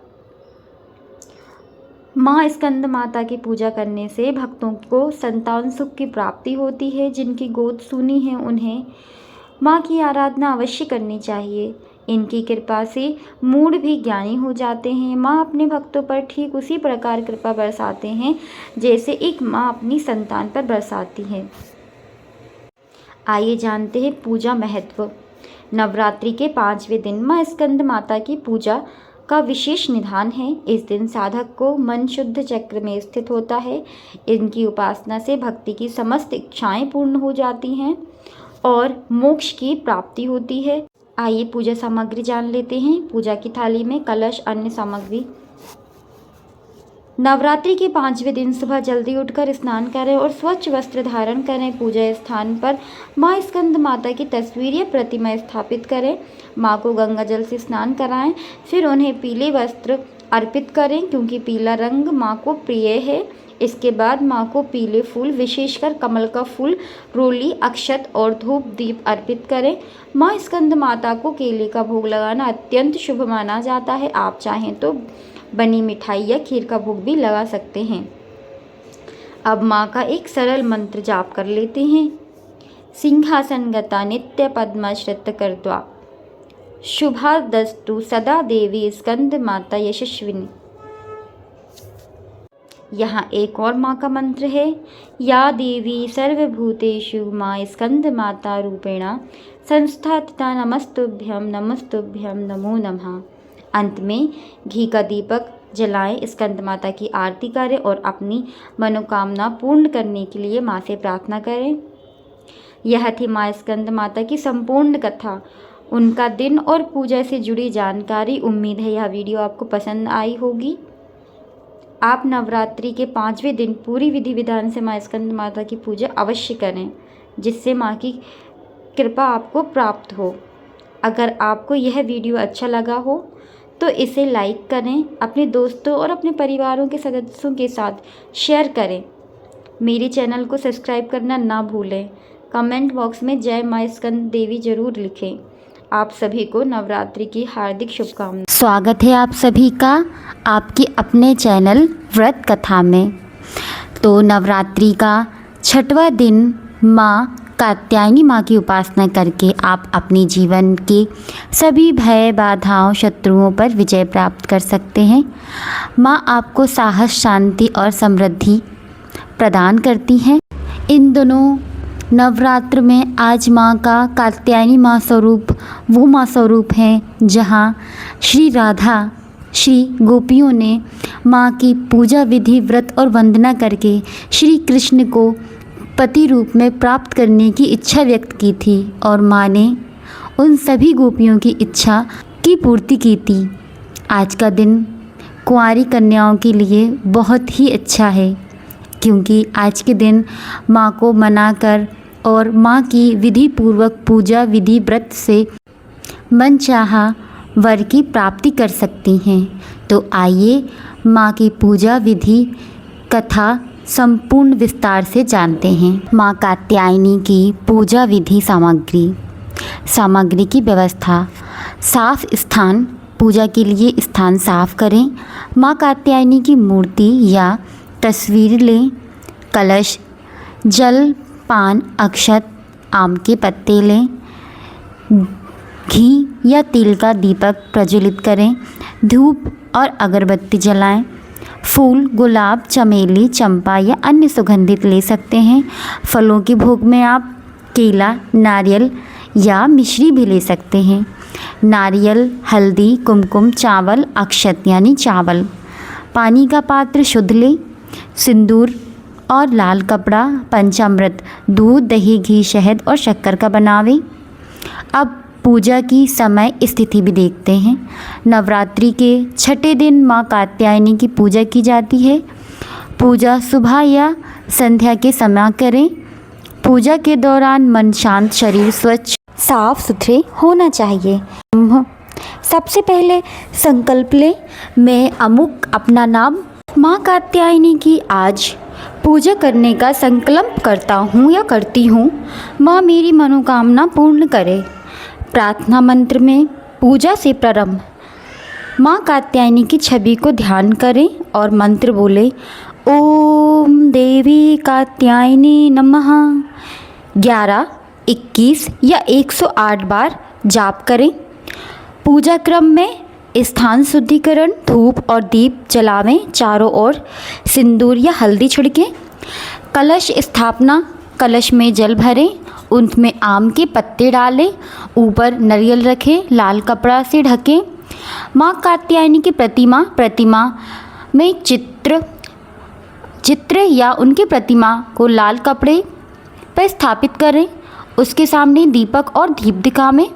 माँ स्कंद माता की पूजा करने से भक्तों को संतान सुख की प्राप्ति होती है। जिनकी गोद सूनी है उन्हें माँ की आराधना अवश्य करनी चाहिए। इनकी कृपा से मूढ़ भी ज्ञानी हो जाते हैं। माँ अपने भक्तों पर ठीक उसी प्रकार कृपा बरसाते हैं जैसे एक माँ अपनी संतान पर बरसाती है। आइए जानते हैं पूजा महत्व। नवरात्रि के 5वें दिन माँ स्कंद माता की पूजा का विशेष निधान है। इस दिन साधक को मन शुद्ध चक्र में स्थित होता है। इनकी उपासना से भक्ति की समस्त इच्छाएं पूर्ण हो जाती हैं और मोक्ष की प्राप्ति होती है। आइए पूजा सामग्री जान लेते हैं। पूजा की थाली में कलश, अन्य सामग्री। नवरात्रि के 5वें दिन सुबह जल्दी उठकर स्नान करें और स्वच्छ वस्त्र धारण करें। पूजा स्थान पर माँ स्कंद माता की तस्वीर या प्रतिमा स्थापित करें। माँ को गंगा जल से स्नान कराएं, फिर उन्हें पीले वस्त्र अर्पित करें क्योंकि पीला रंग माँ को प्रिय है। इसके बाद माँ को पीले फूल, विशेषकर कमल का फूल, रोली, अक्षत और धूप दीप अर्पित करें। माँ स्कंद माता को केले का भोग लगाना अत्यंत शुभ माना जाता है। आप चाहें तो बनी मिठाई या खीर का भोग भी लगा सकते हैं। अब माँ का एक सरल मंत्र जाप कर लेते हैं। सिंहासनगता नित्य पद्माश्रित कर्त्वा शुभादस्तु सदा देवी स्कंद माता यशस्विनी। यहाँ एक और माँ का मंत्र है। या देवी सर्वभूतेषु माँ स्कंद माता रूपेणा संस्थापिता नमस्तुभ्यं नमो नमः। अंत में घी का दीपक जलाएं, स्कंद माता की आरती करें और अपनी मनोकामना पूर्ण करने के लिए माँ से प्रार्थना करें। यह थी माँ स्कंद माता की संपूर्ण कथा, उनका दिन और पूजा से जुड़ी जानकारी। उम्मीद है यह वीडियो आपको पसंद आई होगी। आप नवरात्रि के 5वें दिन पूरी विधि विधान से माँ स्कंद माता की पूजा अवश्य करें, जिससे माँ की कृपा आपको प्राप्त हो। अगर आपको यह वीडियो अच्छा लगा हो तो इसे लाइक करें, अपने दोस्तों और अपने परिवारों के सदस्यों के साथ शेयर करें। मेरे चैनल को सब्सक्राइब करना ना भूलें। कमेंट बॉक्स में जय माँ स्कंद देवी जरूर लिखें। आप सभी को नवरात्रि की हार्दिक शुभकामनाएं। स्वागत है आप सभी का आपके अपने चैनल व्रत कथा में। तो नवरात्रि का 6वां दिन माँ कात्यायनी माँ की उपासना करके आप अपने जीवन के सभी भय बाधाओं शत्रुओं पर विजय प्राप्त कर सकते हैं। माँ आपको साहस, शांति और समृद्धि प्रदान करती हैं। इन दोनों नवरात्र में आज माँ का कात्यायनी माँ स्वरूप वो माँ स्वरूप हैं जहाँ श्री राधा श्री गोपियों ने माँ की पूजा विधि व्रत और वंदना करके श्री कृष्ण को पति रूप में प्राप्त करने की इच्छा व्यक्त की थी और माँ ने उन सभी गोपियों की इच्छा की पूर्ति की थी। आज का दिन कुंवारी कन्याओं के लिए बहुत ही अच्छा है, क्योंकि आज के दिन माँ को मनाकर और माँ की विधि पूर्वक पूजा विधि व्रत से मनचाहा वर की प्राप्ति कर सकती हैं। तो आइए माँ की पूजा विधि कथा संपूर्ण विस्तार से जानते हैं। माँ कात्यायनी की पूजा विधि सामग्री की व्यवस्था। साफ स्थान, पूजा के लिए स्थान साफ करें। माँ कात्यायनी की मूर्ति या तस्वीर लें। कलश, जल, पान, अक्षत, आम के पत्ते लें। घी या तिल का दीपक प्रज्वलित करें। धूप और अगरबत्ती जलाएं। फूल, गुलाब, चमेली, चंपा या अन्य सुगंधित ले सकते हैं। फलों के भोग में आप केला, नारियल या मिश्री भी ले सकते हैं। नारियल, हल्दी, कुमकुम, चावल, अक्षत यानी चावल। पानी का पात्र शुद्ध लें। सिंदूर और लाल कपड़ा, पंचामृत, दूध, दही, घी, शहद और शक्कर का बनावें। अब पूजा की समय स्थिति भी देखते हैं। नवरात्रि के 6ठे दिन माँ कात्यायनी की पूजा की जाती है। पूजा सुबह या संध्या के समय करें। पूजा के दौरान मन शांत, शरीर स्वच्छ, साफ सुथरे होना चाहिए। सबसे पहले संकल्प लें, मैं अमुक अपना नाम माँ कात्यायनी की आज पूजा करने का संकल्प करता हूँ या करती हूँ। माँ मेरी मनोकामना पूर्ण करे। प्रार्थना मंत्र में पूजा से प्रारंभ। माँ कात्यायनी की छवि को ध्यान करें और मंत्र बोले। ओम देवी कात्यायनी नमः 11, 21 या 108 बार जाप करें। पूजा क्रम में स्थान शुद्धिकरण, धूप और दीप जलावें। चारों ओर सिंदूर या हल्दी छिड़कें। कलश स्थापना, कलश में जल भरें, उनमें आम के पत्ते डालें, ऊपर नारियल रखें, लाल कपड़ा से ढकें। माँ कात्यायनी की प्रतिमा में चित्र या उनकी प्रतिमा को लाल कपड़े पर स्थापित करें। उसके सामने दीपक और दीप दिखावें।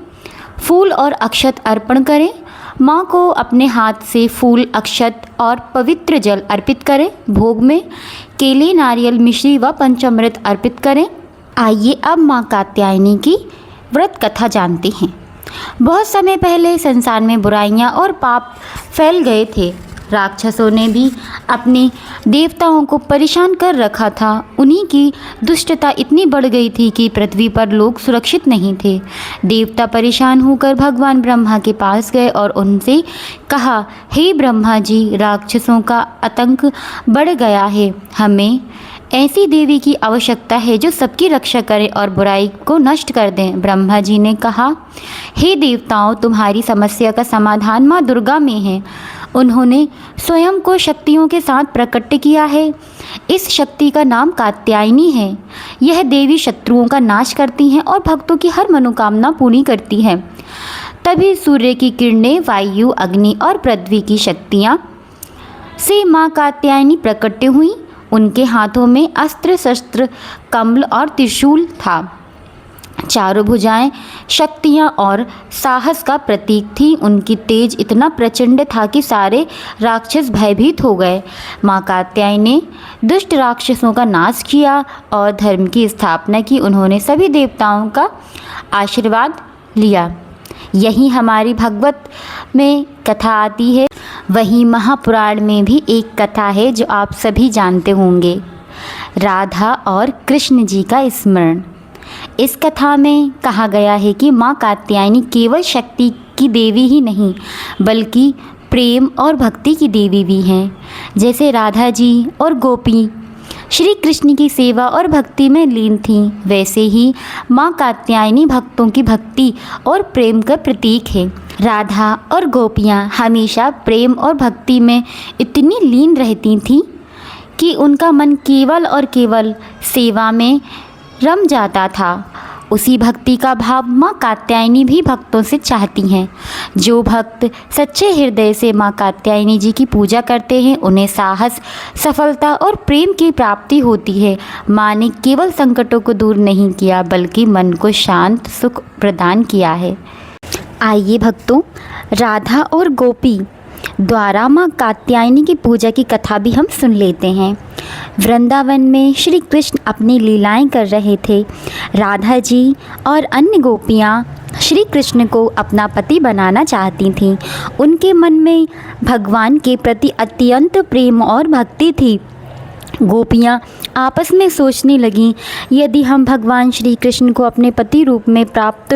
फूल और अक्षत अर्पण करें। माँ को अपने हाथ से फूल, अक्षत और पवित्र जल अर्पित करें। भोग में केले, नारियल, मिश्री व पंचामृत अर्पित करें। आइए अब माँ कात्यायनी की व्रत कथा जानते हैं। बहुत समय पहले संसार में बुराइयाँ और पाप फैल गए थे राक्षसों ने भी अपने देवताओं को परेशान कर रखा था। उन्हीं की दुष्टता इतनी बढ़ गई थी कि पृथ्वी पर लोग सुरक्षित नहीं थे। देवता परेशान होकर भगवान ब्रह्मा के पास गए और उनसे कहा, हे ब्रह्मा जी, राक्षसों का आतंक बढ़ गया है। हमें ऐसी देवी की आवश्यकता है जो सबकी रक्षा करे और बुराई को नष्ट कर दें। ब्रह्मा जी ने कहा, हे देवताओं, तुम्हारी समस्या का समाधान माँ दुर्गा में है। उन्होंने स्वयं को शक्तियों के साथ प्रकट किया है। इस शक्ति का नाम कात्यायनी है। यह देवी शत्रुओं का नाश करती हैं और भक्तों की हर मनोकामना पूरी करती है। तभी सूर्य की किरणें, वायु, अग्नि और पृथ्वी की शक्तियाँ से माँ कात्यायनी प्रकट हुई। उनके हाथों में अस्त्र शस्त्र, कमल और त्रिशूल था। चारों भुजाएं शक्तियाँ और साहस का प्रतीक थी। उनकी तेज इतना प्रचंड था कि सारे राक्षस भयभीत हो गए। माँ कात्यायनी ने दुष्ट राक्षसों का नाश किया और धर्म की स्थापना की। उन्होंने सभी देवताओं का आशीर्वाद लिया। यही हमारी भागवत में कथा आती है। वहीं महापुराण में भी एक कथा है जो आप सभी जानते होंगे, राधा और कृष्ण जी का स्मरण। इस कथा में कहा गया है कि माँ कात्यायनी केवल शक्ति की देवी ही नहीं बल्कि प्रेम और भक्ति की देवी भी हैं। जैसे राधा जी और गोपी श्री कृष्ण की सेवा और भक्ति में लीन थीं, वैसे ही माँ कात्यायनी भक्तों की भक्ति और प्रेम का प्रतीक है। राधा और गोपियाँ हमेशा प्रेम और भक्ति में इतनी लीन रहती थीं कि उनका मन केवल और केवल सेवा में रम जाता था। उसी भक्ति का भाव माँ कात्यायनी भी भक्तों से चाहती हैं। जो भक्त सच्चे हृदय से माँ कात्यायनी जी की पूजा करते हैं, उन्हें साहस, सफलता और प्रेम की प्राप्ति होती है। माँ ने केवल संकटों को दूर नहीं किया बल्कि मन को शांत सुख प्रदान किया है। आइए भक्तों, राधा और गोपी द्वारा माँ कात्यायनी की पूजा की कथा भी हम सुन लेते हैं। वृंदावन में श्री कृष्ण अपनी लीलाएं कर रहे थे। राधा जी और अन्य गोपियाँ श्री कृष्ण को अपना पति बनाना चाहती थीं। उनके मन में भगवान के प्रति अत्यंत प्रेम और भक्ति थी। गोपियाँ आपस में सोचने लगीं, यदि हम भगवान श्री कृष्ण को अपने पति रूप में प्राप्त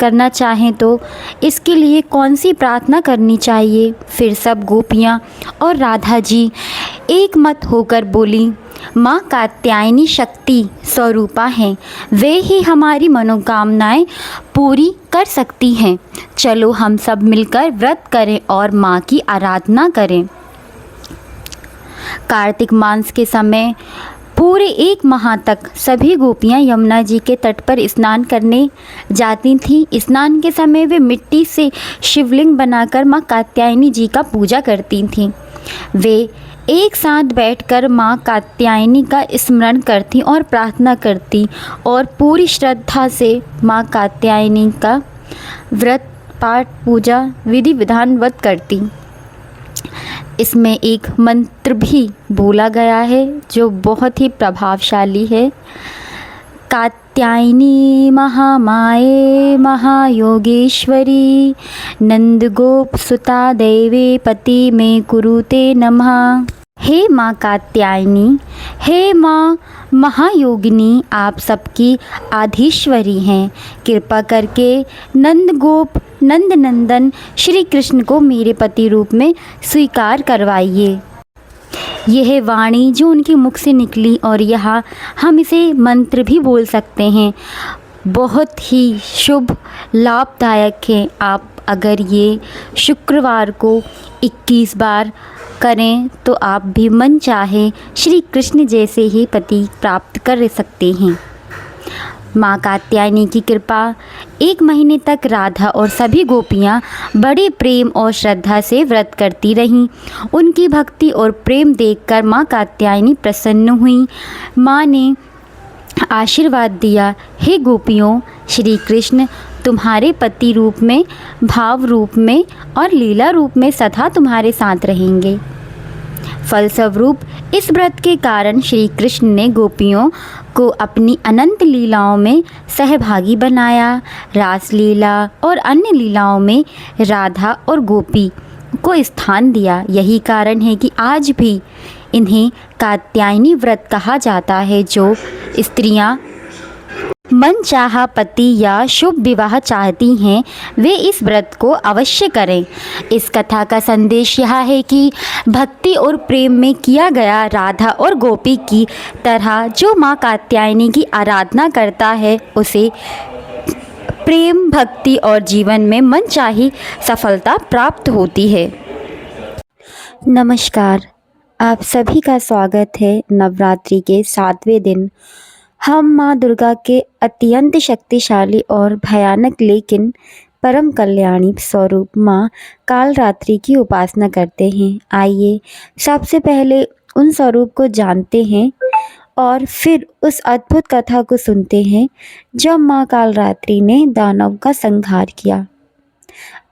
करना चाहें तो इसके लिए कौन सी प्रार्थना करनी चाहिए। फिर सब गोपियाँ और राधा जी एक मत होकर बोली, माँ कात्यायनी शक्ति स्वरूपा हैं, वे ही हमारी मनोकामनाएं पूरी कर सकती हैं। चलो हम सब मिलकर व्रत करें और माँ की आराधना करें। कार्तिक मास के समय पूरे 1 माह तक सभी गोपियाँ यमुना जी के तट पर स्नान करने जाती थीं। स्नान के समय वे मिट्टी से शिवलिंग बनाकर माँ कात्यायनी जी का पूजा करती थीं। वे एक साथ बैठकर माँ कात्यायनी का स्मरण करती और प्रार्थना करती और पूरी श्रद्धा से माँ कात्यायनी का व्रत, पाठ, पूजा विधि विधानवत करती। इसमें एक मंत्र भी बोला गया है जो बहुत ही प्रभावशाली है। कात्यायनी महामाये महायोगेश्वरी नंदगोप सुता देवे पति में कुरुते नमः। हे माँ कात्यायनी, हे माँ महायोगिनी, आप सबकी आधीश्वरी हैं। कृपा करके नंदगोप नंदनंदन श्री कृष्ण को मेरे पति रूप में स्वीकार करवाइए। यह वाणी जो उनके मुख से निकली और यहाँ हम इसे मंत्र भी बोल सकते हैं, बहुत ही शुभ लाभदायक है। आप अगर ये शुक्रवार को 21 बार करें तो आप भी मन चाहे श्री कृष्ण जैसे ही पति प्राप्त कर सकते हैं। माँ कात्यायनी की कृपा 1 महीने तक राधा और सभी गोपियाँ बड़े प्रेम और श्रद्धा से व्रत करती रहीं। उनकी भक्ति और प्रेम देखकर माँ कात्यायनी प्रसन्न हुई। माँ ने आशीर्वाद दिया, हे गोपियों, श्री कृष्ण तुम्हारे पति रूप में, भाव रूप में और लीला रूप में सदा तुम्हारे साथ रहेंगे। फलस्वरूप इस व्रत के कारण श्री कृष्ण ने गोपियों को अपनी अनंत लीलाओं में सहभागी बनाया। रास लीला और अन्य लीलाओं में राधा और गोपी को स्थान दिया। यही कारण है कि आज भी इन्हें कात्यायनी व्रत कहा जाता है। जो स्त्रियां मनचाहा पति या शुभ विवाह चाहती हैं वे इस व्रत को अवश्य करें। इस कथा का संदेश यह है कि भक्ति और प्रेम में किया गया राधा और गोपी की तरह जो माँ कात्यायनी की आराधना करता है उसे प्रेम, भक्ति और जीवन में मनचाही सफलता प्राप्त होती है। नमस्कार, आप सभी का स्वागत है नवरात्रि के 7वें दिन। हम माँ दुर्गा के अत्यंत शक्तिशाली और भयानक लेकिन परम कल्याणी स्वरूप माँ कालरात्रि की उपासना करते हैं। आइए सबसे पहले उन स्वरूप को जानते हैं और फिर उस अद्भुत कथा को सुनते हैं जब माँ कालरात्रि ने दानव का संहार किया।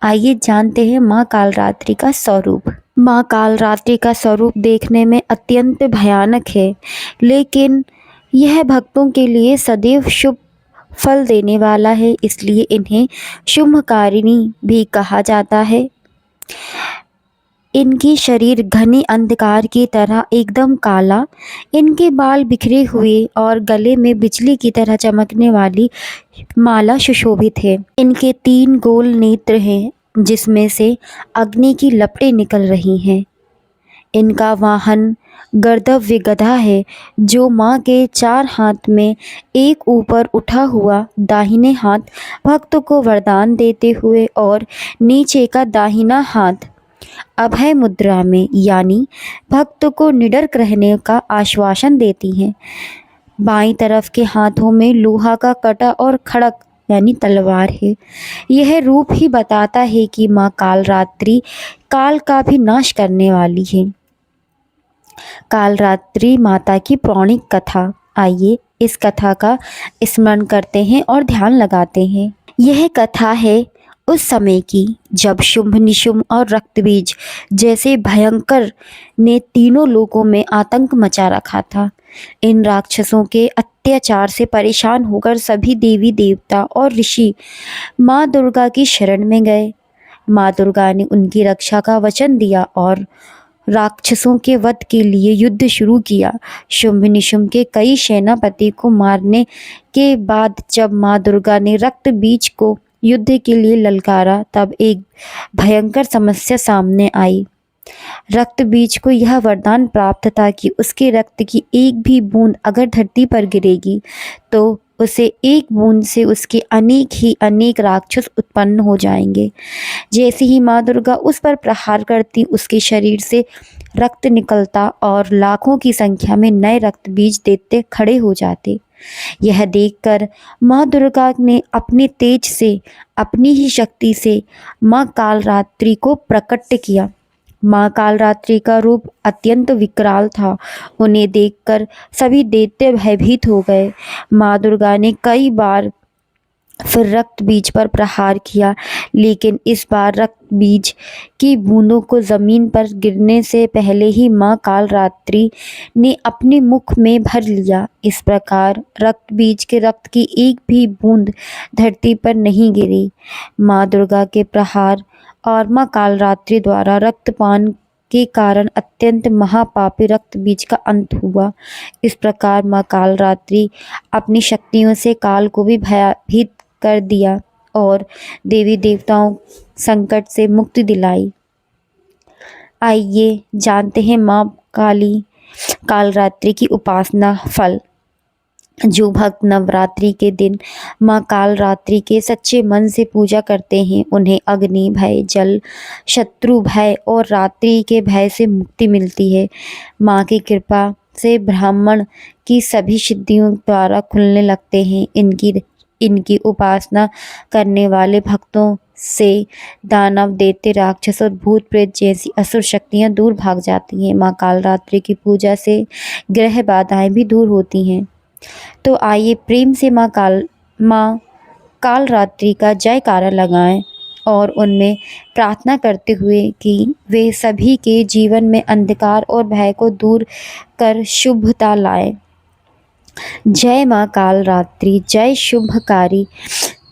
आइए जानते हैं माँ कालरात्रि का स्वरूप। माँ कालरात्रि का स्वरूप देखने में अत्यंत भयानक है, लेकिन यह भक्तों के लिए सदैव शुभ फल देने वाला है, इसलिए इन्हें शुभकारिणी भी कहा जाता है। इनकी शरीर घने अंधकार की तरह एकदम काला, इनके बाल बिखरे हुए और गले में बिजली की तरह चमकने वाली माला सुशोभित है। इनके 3 गोल नेत्र हैं जिसमें से अग्नि की लपटें निकल रही हैं। इनका वाहन गर्दव्य गधा है जो माँ के 4 हाथ में एक ऊपर उठा हुआ दाहिने हाथ भक्त को वरदान देते हुए और नीचे का दाहिना हाथ अभय मुद्रा में यानी भक्त को निडर रहने का आश्वासन देती है। बाईं तरफ के हाथों में लोहा का कटा और खड़क यानी तलवार है। यह रूप ही बताता है कि माँ कालरात्रि काल का भी नाश करने वाली है। कालरात्रि माता की पौराणिक कथा। आइए इस कथा का स्मरण करते हैं और ध्यान लगाते हैं। यह कथा है उस समय की जब शुंभ, निशुंभ और रक्तबीज जैसे भयंकर ने तीनों लोगों में आतंक मचा रखा था। इन राक्षसों के अत्याचार से परेशान होकर सभी देवी देवता और ऋषि माँ दुर्गा की शरण में गए। माँ दुर्गा ने उनकी रक्षा का वचन दिया और राक्षसों के वध के लिए युद्ध शुरू किया। शुंभ निशुंभ के कई सेनापति को मारने के बाद जब माँ दुर्गा ने रक्त बीज को युद्ध के लिए ललकारा तब एक भयंकर समस्या सामने आई। रक्त बीज को यह वरदान प्राप्त था कि उसके रक्त की एक भी बूंद अगर धरती पर गिरेगी तो उसे एक बूंद से उसके अनेक राक्षस उत्पन्न हो जाएंगे। जैसे ही माँ दुर्गा उस पर प्रहार करती उसके शरीर से रक्त निकलता और लाखों की संख्या में नए रक्त बीज देते खड़े हो जाते। यह देखकर माँ दुर्गा ने अपने तेज से, अपनी ही शक्ति से माँ कालरात्रि को प्रकट किया। माँ कालरात्रि का रूप अत्यंत विकराल था। उन्हें देखकर सभी दैत्य भयभीत हो गए। माँ दुर्गा ने कई बार फिर रक्त बीज पर प्रहार किया, लेकिन इस बार रक्त बीज की बूंदों को जमीन पर गिरने से पहले ही माँ कालरात्रि ने अपने मुख में भर लिया। इस प्रकार रक्त बीज के रक्त की एक भी बूंद धरती पर नहीं गिरी। माँ दुर्गा के प्रहार और माँ कालरात्रि द्वारा रक्तपान के कारण अत्यंत महापापी रक्त बीज का अंत हुआ। इस प्रकार माँ कालरात्रि अपनी शक्तियों से काल को भी भयभीत कर दिया और देवी देवताओं संकट से मुक्ति दिलाई। आइए जानते हैं माँ कालरात्रि की उपासना फल। जो भक्त नवरात्रि के दिन माँ कालरात्रि के सच्चे मन से पूजा करते हैं उन्हें अग्नि भय, जल, शत्रु भय और रात्रि के भय से मुक्ति मिलती है। माँ की कृपा से ब्राह्मण की सभी सिद्धियों द्वारा खुलने लगते हैं। इनकी उपासना करने वाले भक्तों से दानव, दैत्य, राक्षस और भूत प्रेत जैसी असुर शक्तियाँ दूर भाग जाती हैं। माँ कालरात्रि की पूजा से ग्रह बाधाएं भी दूर होती हैं। तो आइए प्रेम से माँ कालरात्रि का जयकारा लगाएं और उनमें प्रार्थना करते हुए कि वे सभी के जीवन में अंधकार और भय को दूर कर शुभता लाएं। जय माँ कालरात्रि, जय शुभकारी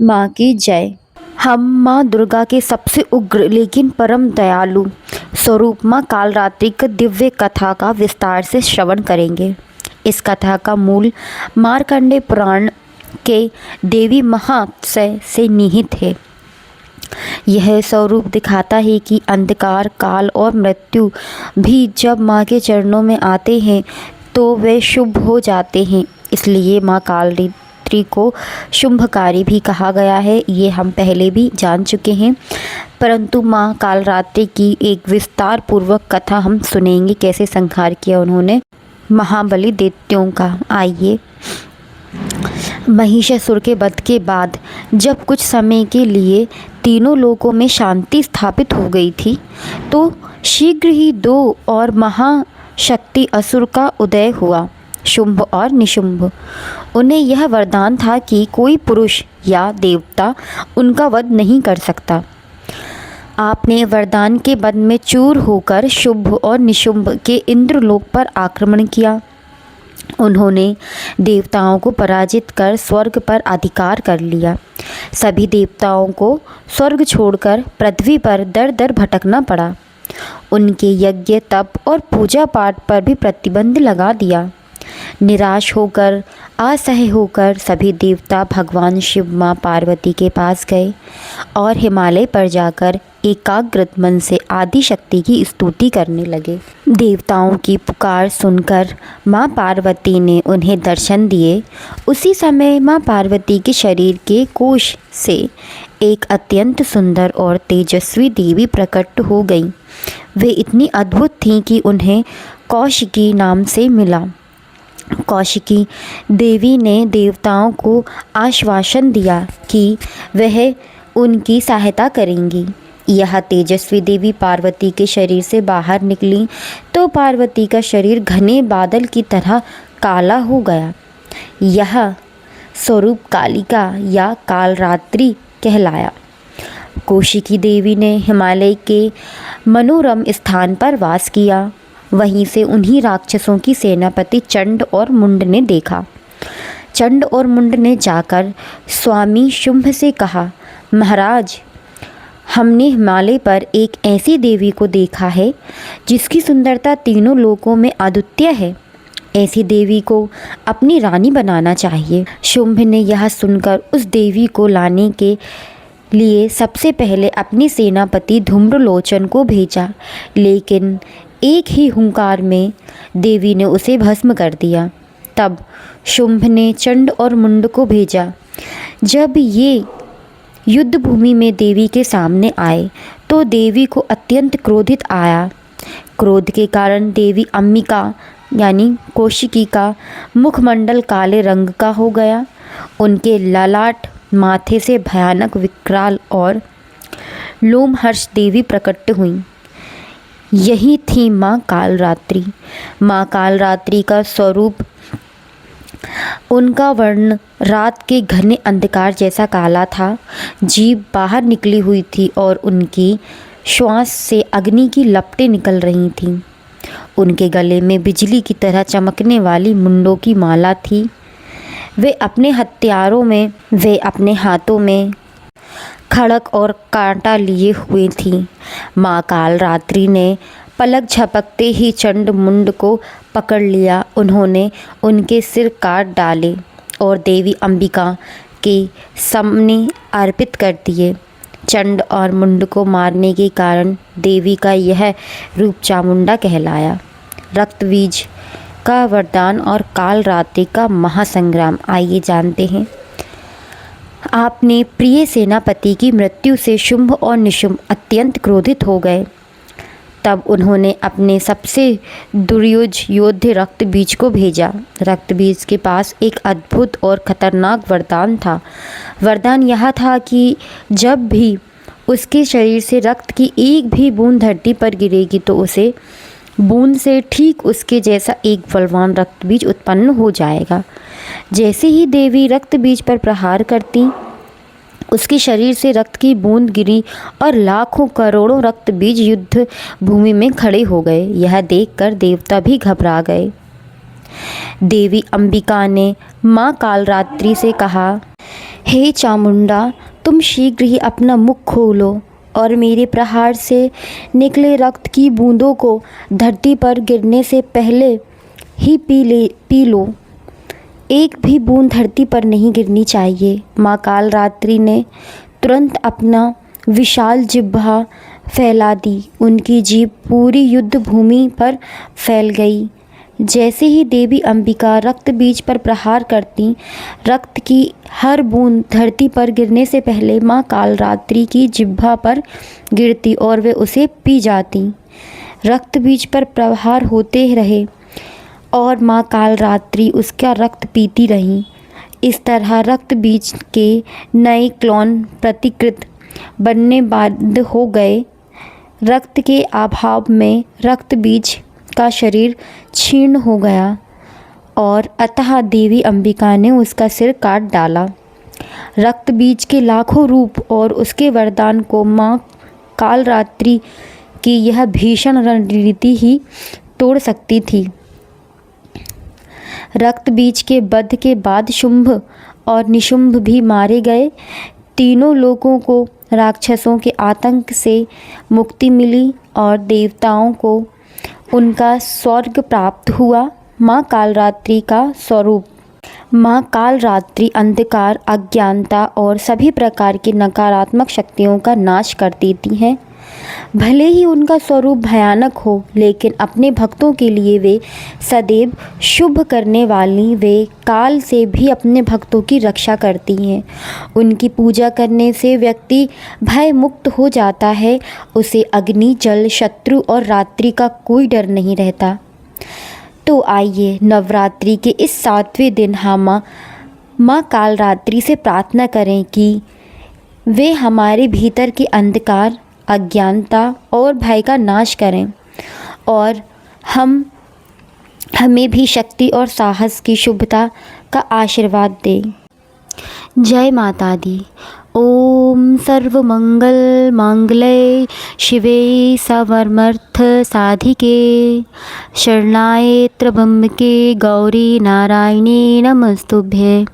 माँ की जय। हम माँ दुर्गा के सबसे उग्र लेकिन परम दयालु स्वरूप माँ कालरात्रि की दिव्य कथा का विस्तार से श्रवण करेंगे। इस कथा का मूल मार्कंडेय पुराण के देवी महात्म्य से निहित है। यह स्वरूप दिखाता है कि अंधकार, काल और मृत्यु भी जब माँ के चरणों में आते हैं तो वे शुभ हो जाते हैं। इसलिए माँ कालरात्रि को शुभकारी भी कहा गया है। ये हम पहले भी जान चुके हैं, परंतु माँ कालरात्रि की एक विस्तार पूर्वक कथा हम सुनेंगे, कैसे संहार किया उन्होंने महाबली दैत्यों का। आइए, महिषासुर के वध के बाद जब कुछ समय के लिए तीनों लोकों में शांति स्थापित हो गई थी, तो शीघ्र ही दो और महाशक्ति असुर का उदय हुआ, शुंभ और निशुंभ। उन्हें यह वरदान था कि कोई पुरुष या देवता उनका वध नहीं कर सकता। आपने वरदान के बल में चूर होकर शुंभ और निशुंभ के इंद्रलोक पर आक्रमण किया। उन्होंने देवताओं को पराजित कर स्वर्ग पर अधिकार कर लिया। सभी देवताओं को स्वर्ग छोड़कर पृथ्वी पर दर दर भटकना पड़ा। उनके यज्ञ, तप और पूजा पाठ पर भी प्रतिबंध लगा दिया। निराश होकर, असह्य होकर सभी देवता भगवान शिव माँ पार्वती के पास गए और हिमालय पर जाकर एकाग्रत मन से आदि शक्ति की स्तुति करने लगे। देवताओं की पुकार सुनकर माँ पार्वती ने उन्हें दर्शन दिए। उसी समय माँ पार्वती के शरीर के कोश से एक अत्यंत सुंदर और तेजस्वी देवी प्रकट हो गई। वे इतनी अद्भुत थीं कि उन्हें कौशिकी नाम से मिला। कौशिकी देवी ने देवताओं को आश्वासन दिया कि वह उनकी सहायता करेंगी। यह तेजस्वी देवी पार्वती के शरीर से बाहर निकली तो पार्वती का शरीर घने बादल की तरह काला हो गया। यह स्वरूप कालिका या कालरात्रि कहलाया। कौशिकी देवी ने हिमालय के मनोरम स्थान पर वास किया। वहीं से उन्हीं राक्षसों की सेनापति चंड और मुंड ने देखा। चंड और मुंड ने जाकर स्वामी शुंभ से कहा, महाराज, हमने हिमालय पर एक ऐसी देवी को देखा है जिसकी सुंदरता तीनों लोकों में अद्वितीय है। ऐसी देवी को अपनी रानी बनाना चाहिए। शुंभ ने यह सुनकर उस देवी को लाने के लिए सबसे पहले अपनी सेनापति धूम्रलोचन को भेजा, लेकिन एक ही हुंकार में देवी ने उसे भस्म कर दिया। तब शुंभ ने चंड और मुंड को भेजा। जब ये युद्ध भूमि में देवी के सामने आए तो देवी को अत्यंत क्रोधित आया। क्रोध के कारण देवी अंबिका यानी कौशिकी का मुखमंडल काले रंग का हो गया। उनके ललाट माथे से भयानक विकराल और लोमहर्ष देवी प्रकट हुई। यही थी माँ कालरात्रि। माँ कालरात्रि का स्वरूप, उनका वर्ण रात के घने अंधकार जैसा काला था। जीभ बाहर निकली हुई थी और उनकी श्वास से अग्नि की लपटें निकल रही थीं। उनके गले में बिजली की तरह चमकने वाली मुंडों की माला थी। वे अपने हाथों में खड़क और कांटा लिए हुए थी। माँ कालरात्रि ने पलक झपकते ही चंड मुंड को पकड़ लिया। उन्होंने उनके सिर काट डाले और देवी अंबिका के सामने अर्पित कर दिए। चंड और मुंड को मारने के कारण देवी का यह रूप चामुंडा कहलाया। रक्तबीज का वरदान और कालरात्रि का महासंग्राम। आइए जानते हैं। आपने प्रिय सेनापति की मृत्यु से शुंभ और निशुंभ अत्यंत क्रोधित हो गए। तब उन्होंने अपने सबसे दुर्योध योद्धा रक्तबीज को भेजा। रक्तबीज के पास एक अद्भुत और खतरनाक वरदान था। वरदान यह था कि जब भी उसके शरीर से रक्त की एक भी बूंद धरती पर गिरेगी तो उसे बूंद से ठीक उसके जैसा एक बलवान रक्तबीज उत्पन्न हो जाएगा। जैसे ही देवी रक्तबीज पर प्रहार करती, उसके शरीर से रक्त की बूंद गिरी और लाखों करोड़ों रक्त बीज युद्ध भूमि में खड़े हो गए। यह देखकर देवता भी घबरा गए। देवी अंबिका ने माँ कालरात्रि से कहा, हे चामुंडा, तुम शीघ्र ही अपना मुख खोलो और मेरे प्रहार से निकले रक्त की बूंदों को धरती पर गिरने से पहले ही पी लो। एक भी बूंद धरती पर नहीं गिरनी चाहिए। माँ कालरात्रि ने तुरंत अपना विशाल जिह्वा फैला दी। उनकी जीभ पूरी युद्ध भूमि पर फैल गई। जैसे ही देवी अंबिका रक्त बीज पर प्रहार करती, रक्त की हर बूंद धरती पर गिरने से पहले माँ कालरात्रि की जिह्वा पर गिरती और वे उसे पी जाती। रक्त बीज पर प्रहार होते रहे और माँ कालरात्रि उसका रक्त पीती रहीं। इस तरह रक्त बीज के नए क्लोन प्रतिकृत बनने बाध्य हो गए। रक्त के अभाव में रक्त बीज का शरीर क्षीण हो गया और अतः देवी अंबिका ने उसका सिर काट डाला। रक्त बीज के लाखों रूप और उसके वरदान को माँ कालरात्रि की यह भीषण रणनीति ही तोड़ सकती थी। रक्त बीज के वध के बाद शुंभ और निशुंभ भी मारे गए। तीनों लोगों को राक्षसों के आतंक से मुक्ति मिली और देवताओं को उनका स्वर्ग प्राप्त हुआ। माँ कालरात्रि का स्वरूप। माँ कालरात्रि अंधकार, अज्ञानता और सभी प्रकार की नकारात्मक शक्तियों का नाश कर देती हैं। भले ही उनका स्वरूप भयानक हो, लेकिन अपने भक्तों के लिए वे सदैव शुभ करने वाली, वे काल से भी अपने भक्तों की रक्षा करती हैं। उनकी पूजा करने से व्यक्ति भय मुक्त हो जाता है। उसे अग्नि, जल, शत्रु और रात्रि का कोई डर नहीं रहता। तो आइए नवरात्रि के इस 7वें दिन हम माँ कालरात्रि से प्रार्थना करें कि वे हमारे भीतर के अंधकार, अज्ञानता और भय का नाश करें और हमें भी शक्ति और साहस की शुभता का आशीर्वाद दें। जय माता दी। ओम सर्वमंगल मांगल्ये शिवे सर्वार्थ साधिके शरणाय त्र्यंबके गौरी नारायणी नमस्तुभ्ये।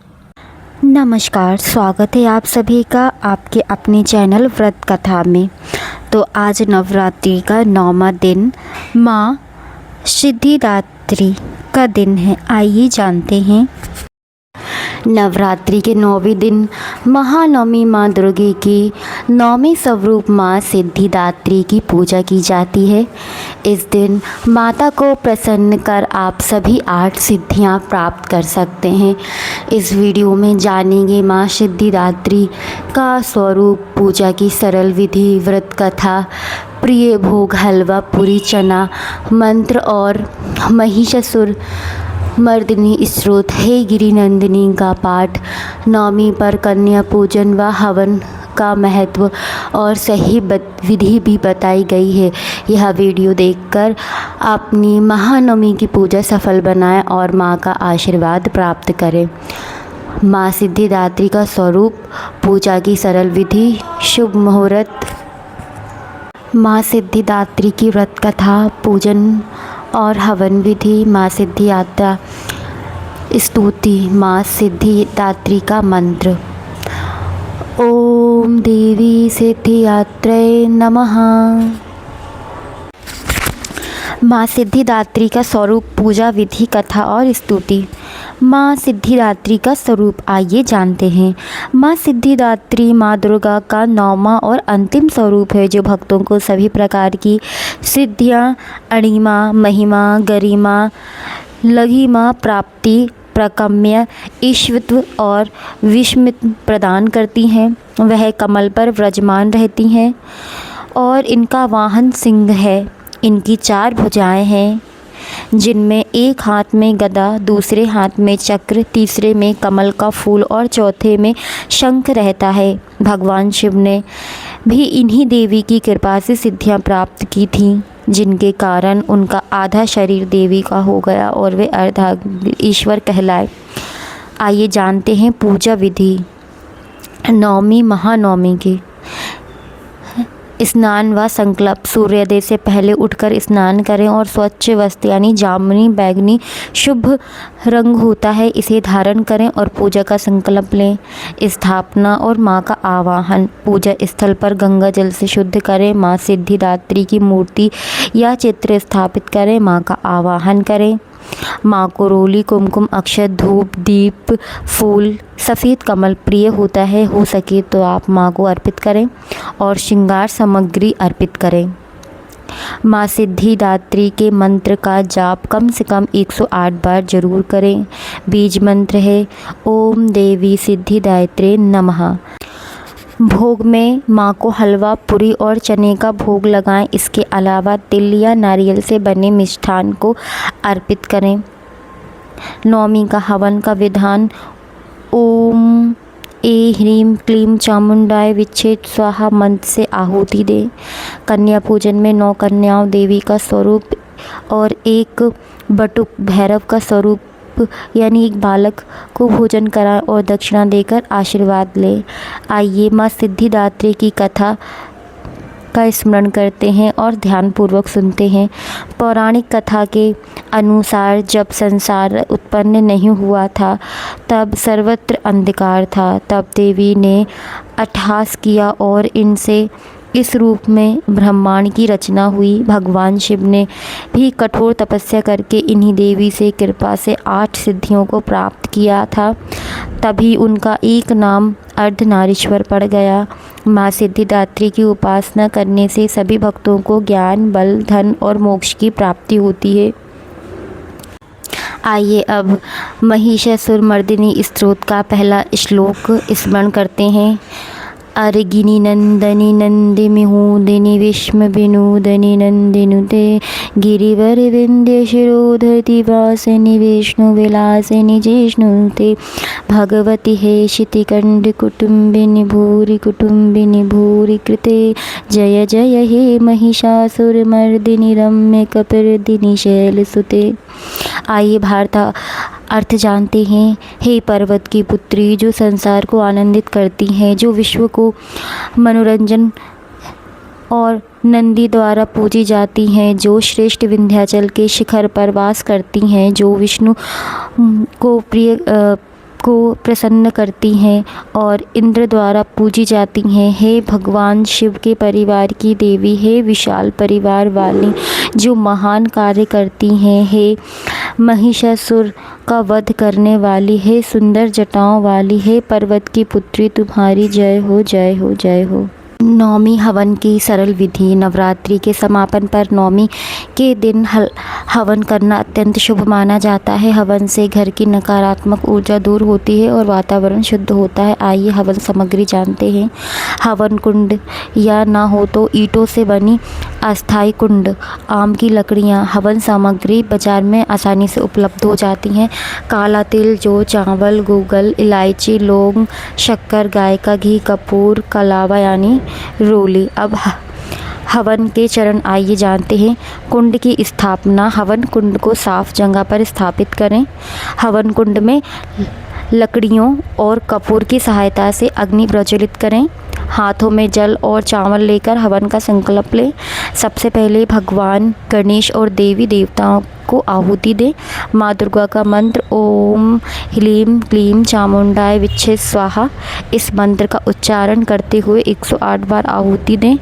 नमस्कार, स्वागत है आप सभी का आपके अपने चैनल व्रत कथा में। तो आज नवरात्रि का 9वां दिन माँ सिद्धिदात्री का दिन है। आइए जानते हैं। नवरात्रि के 9वें दिन महानवमी माँ दुर्गे की 9वें स्वरूप माँ सिद्धिदात्री की पूजा की जाती है। इस दिन माता को प्रसन्न कर आप सभी 8 सिद्धियाँ प्राप्त कर सकते हैं। इस वीडियो में जानेंगे माँ सिद्धिदात्री का स्वरूप, पूजा की सरल विधि, व्रत कथा, प्रिय भोग हलवा, पूरी चना, मंत्र और महिषासुर मर्दिनी स्त्रोत, हे गिरिनंदिनी का पाठ, नवमी पर कन्या पूजन व हवन का महत्व और सही विधि भी बताई गई है। यह वीडियो देखकर अपनी महानवमी की पूजा सफल बनाएं और माँ का आशीर्वाद प्राप्त करें। माँ सिद्धिदात्री का स्वरूप, पूजा की सरल विधि, शुभ मुहूर्त, माँ सिद्धिदात्री की व्रत कथा, पूजन और हवन विधि, माँ सिद्धिदाता स्तुति, माँ सिद्धिदात्री का मंत्र। ओम देवी सिद्धिदात्रे नमः। माँ सिद्धिदात्री का स्वरूप, पूजा विधि, कथा और स्तुति। माँ सिद्धिदात्री का स्वरूप आइए जानते हैं। माँ सिद्धिदात्री माँ दुर्गा का 9वां और अंतिम स्वरूप है, जो भक्तों को सभी प्रकार की सिद्धियाँ, अणिमा, महिमा, गरिमा, लघिमा, प्राप्ति, प्रकम्य, ईश्वत्व और विस्मित प्रदान करती हैं। वह कमल पर विराजमान रहती हैं और इनका वाहन सिंह है। इनकी 4 भुजाएं हैं, जिनमें एक हाथ में गदा, दूसरे हाथ में चक्र, तीसरे में कमल का फूल और चौथे में शंख रहता है। भगवान शिव ने भी इन्हीं देवी की कृपा से सिद्धियां प्राप्त की थीं, जिनके कारण उनका आधा शरीर देवी का हो गया और वे अर्धा ईश्वर कहलाए। आइए जानते हैं पूजा विधि। नवमी महानवमी की स्नान व संकल्प। सूर्योदय से पहले उठकर स्नान करें और स्वच्छ वस्त्र यानी जामुनी बैंगनी शुभ रंग होता है इसे धारण करें और पूजा का संकल्प लें। स्थापना और माँ का आवाहन। पूजा स्थल पर गंगा जल से शुद्ध करें। माँ सिद्धिदात्री की मूर्ति या चित्र स्थापित करें। माँ का आवाहन करें। माँ को रोली कुमकुम अक्षत धूप दीप फूल सफ़ेद कमल प्रिय होता है, हो सके तो आप माँ को अर्पित करें और श्रृंगार सामग्री अर्पित करें। माँ सिद्धिदात्री के मंत्र का जाप कम से कम 108 बार जरूर करें। बीज मंत्र है ओम देवी सिद्धिदात्रे नमः। भोग में माँ को हलवा पूरी और चने का भोग लगाएं। इसके अलावा तिल या नारियल से बने मिष्ठान को अर्पित करें। नवमी का हवन का विधान। ओम ए ह्रीम क्लीम चामुंडाय विच्छेद स्वाहा मंत्र से आहुति दें। कन्या पूजन में 9 कन्याओं देवी का स्वरूप और एक बटुक भैरव का स्वरूप यानी एक बालक को भोजन कराएं और दक्षिणा देकर आशीर्वाद लें। आइए माँ सिद्धिदात्री की कथा का स्मरण करते हैं और ध्यानपूर्वक सुनते हैं। पौराणिक कथा के अनुसार जब संसार उत्पन्न नहीं हुआ था तब सर्वत्र अंधकार था। तब देवी ने अट्टहास किया और इनसे इस रूप में ब्रह्मांड की रचना हुई। भगवान शिव ने भी कठोर तपस्या करके इन्हीं देवी से कृपा से 8 सिद्धियों को प्राप्त किया था। तभी उनका एक नाम अर्धनारीश्वर पड़ गया। माँ सिद्धिदात्री की उपासना करने से सभी भक्तों को ज्ञान बल धन और मोक्ष की प्राप्ति होती है। आइए अब महिषासुरमर्दिनी स्तोत्र का पहला श्लोक स्मरण करते हैं। अर्गिनी नंदनी नंदिमिहूदिनी विष्म विनूदनी नंदिनुते गिरिवर विंध्य शिरोधति वासिनी विष्णु विलासिनी जिष्णुते भगवती हे शितिकंड कुटुंबिनी भूरि कृते जय जय हे महिषासुरमर्दिनी रम्य कपर्दिनी शैलसुते। आइए भारत अर्थ जानते हैं। हे पर्वत की पुत्री जो संसार को आनंदित करती हैं, जो विश्व को मनोरंजन और नंदी द्वारा पूजी जाती हैं, जो श्रेष्ठ विंध्याचल के शिखर पर वास करती हैं, जो विष्णु को प्रसन्न करती हैं और इंद्र द्वारा पूजी जाती हैं। हे भगवान शिव के परिवार की देवी, हे विशाल परिवार वाली जो महान कार्य करती हैं, हे महिषासुर का वध करने वाली, हे सुंदर जटाओं वाली, हे पर्वत की पुत्री तुम्हारी जय हो जय हो जय हो। नवमी हवन की सरल विधि। नवरात्रि के समापन पर नवमी के दिन हवन करना अत्यंत शुभ माना जाता है। हवन से घर की नकारात्मक ऊर्जा दूर होती है और वातावरण शुद्ध होता है। आइए हवन सामग्री जानते हैं। हवन कुंड या ना हो तो ईंटों से बनी अस्थायी कुंड, आम की लकड़ियाँ। हवन सामग्री बाजार में आसानी से उपलब्ध हो जाती हैं। काला तिल, जौ, चावल, गूगल, इलायची, लौंग, शक्कर, गाय का घी, कपूर, कलावा यानी रोली। अब हवन के चरण आइए जानते हैं। कुंड की स्थापना। हवन कुंड को साफ जगह पर स्थापित करें। हवन कुंड में लकड़ियों और कपूर की सहायता से अग्नि प्रज्वलित करें। हाथों में जल और चावल लेकर हवन का संकल्प लें। सबसे पहले भगवान गणेश और देवी देवताओं को आहुति दें। माँ दुर्गा का मंत्र ओम ह्लीम क्लीम चामुंडाय विच्छेद स्वाहा, इस मंत्र का उच्चारण करते हुए 108 बार आहुति दें।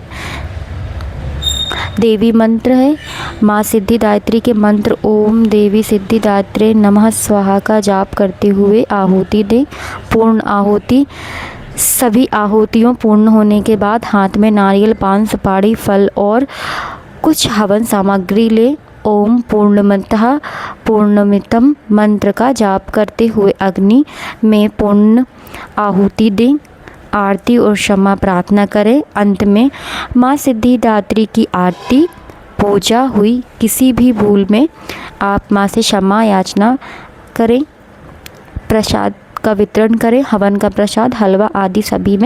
देवी मंत्र है माँ सिद्धिदात्री के मंत्र ओम देवी सिद्धिदात्रे नमः स्वाहा का जाप करते हुए आहुति दें। पूर्ण आहुति। सभी आहुतियों पूर्ण होने के बाद हाथ में नारियल, पान, सुपारी, फल और कुछ हवन सामग्री ले ओम पूर्णमतः पूर्णमितम मंत्र का जाप करते हुए अग्नि में पूर्ण आहुति दें। आरती और क्षमा प्रार्थना करें। अंत में माँ सिद्धिदात्री की आरती पूजा हुई किसी भी भूल में आप माँ से क्षमा याचना करें। प्रसाद का वितरण करें। हवन का प्रसाद हलवा आदि सभी में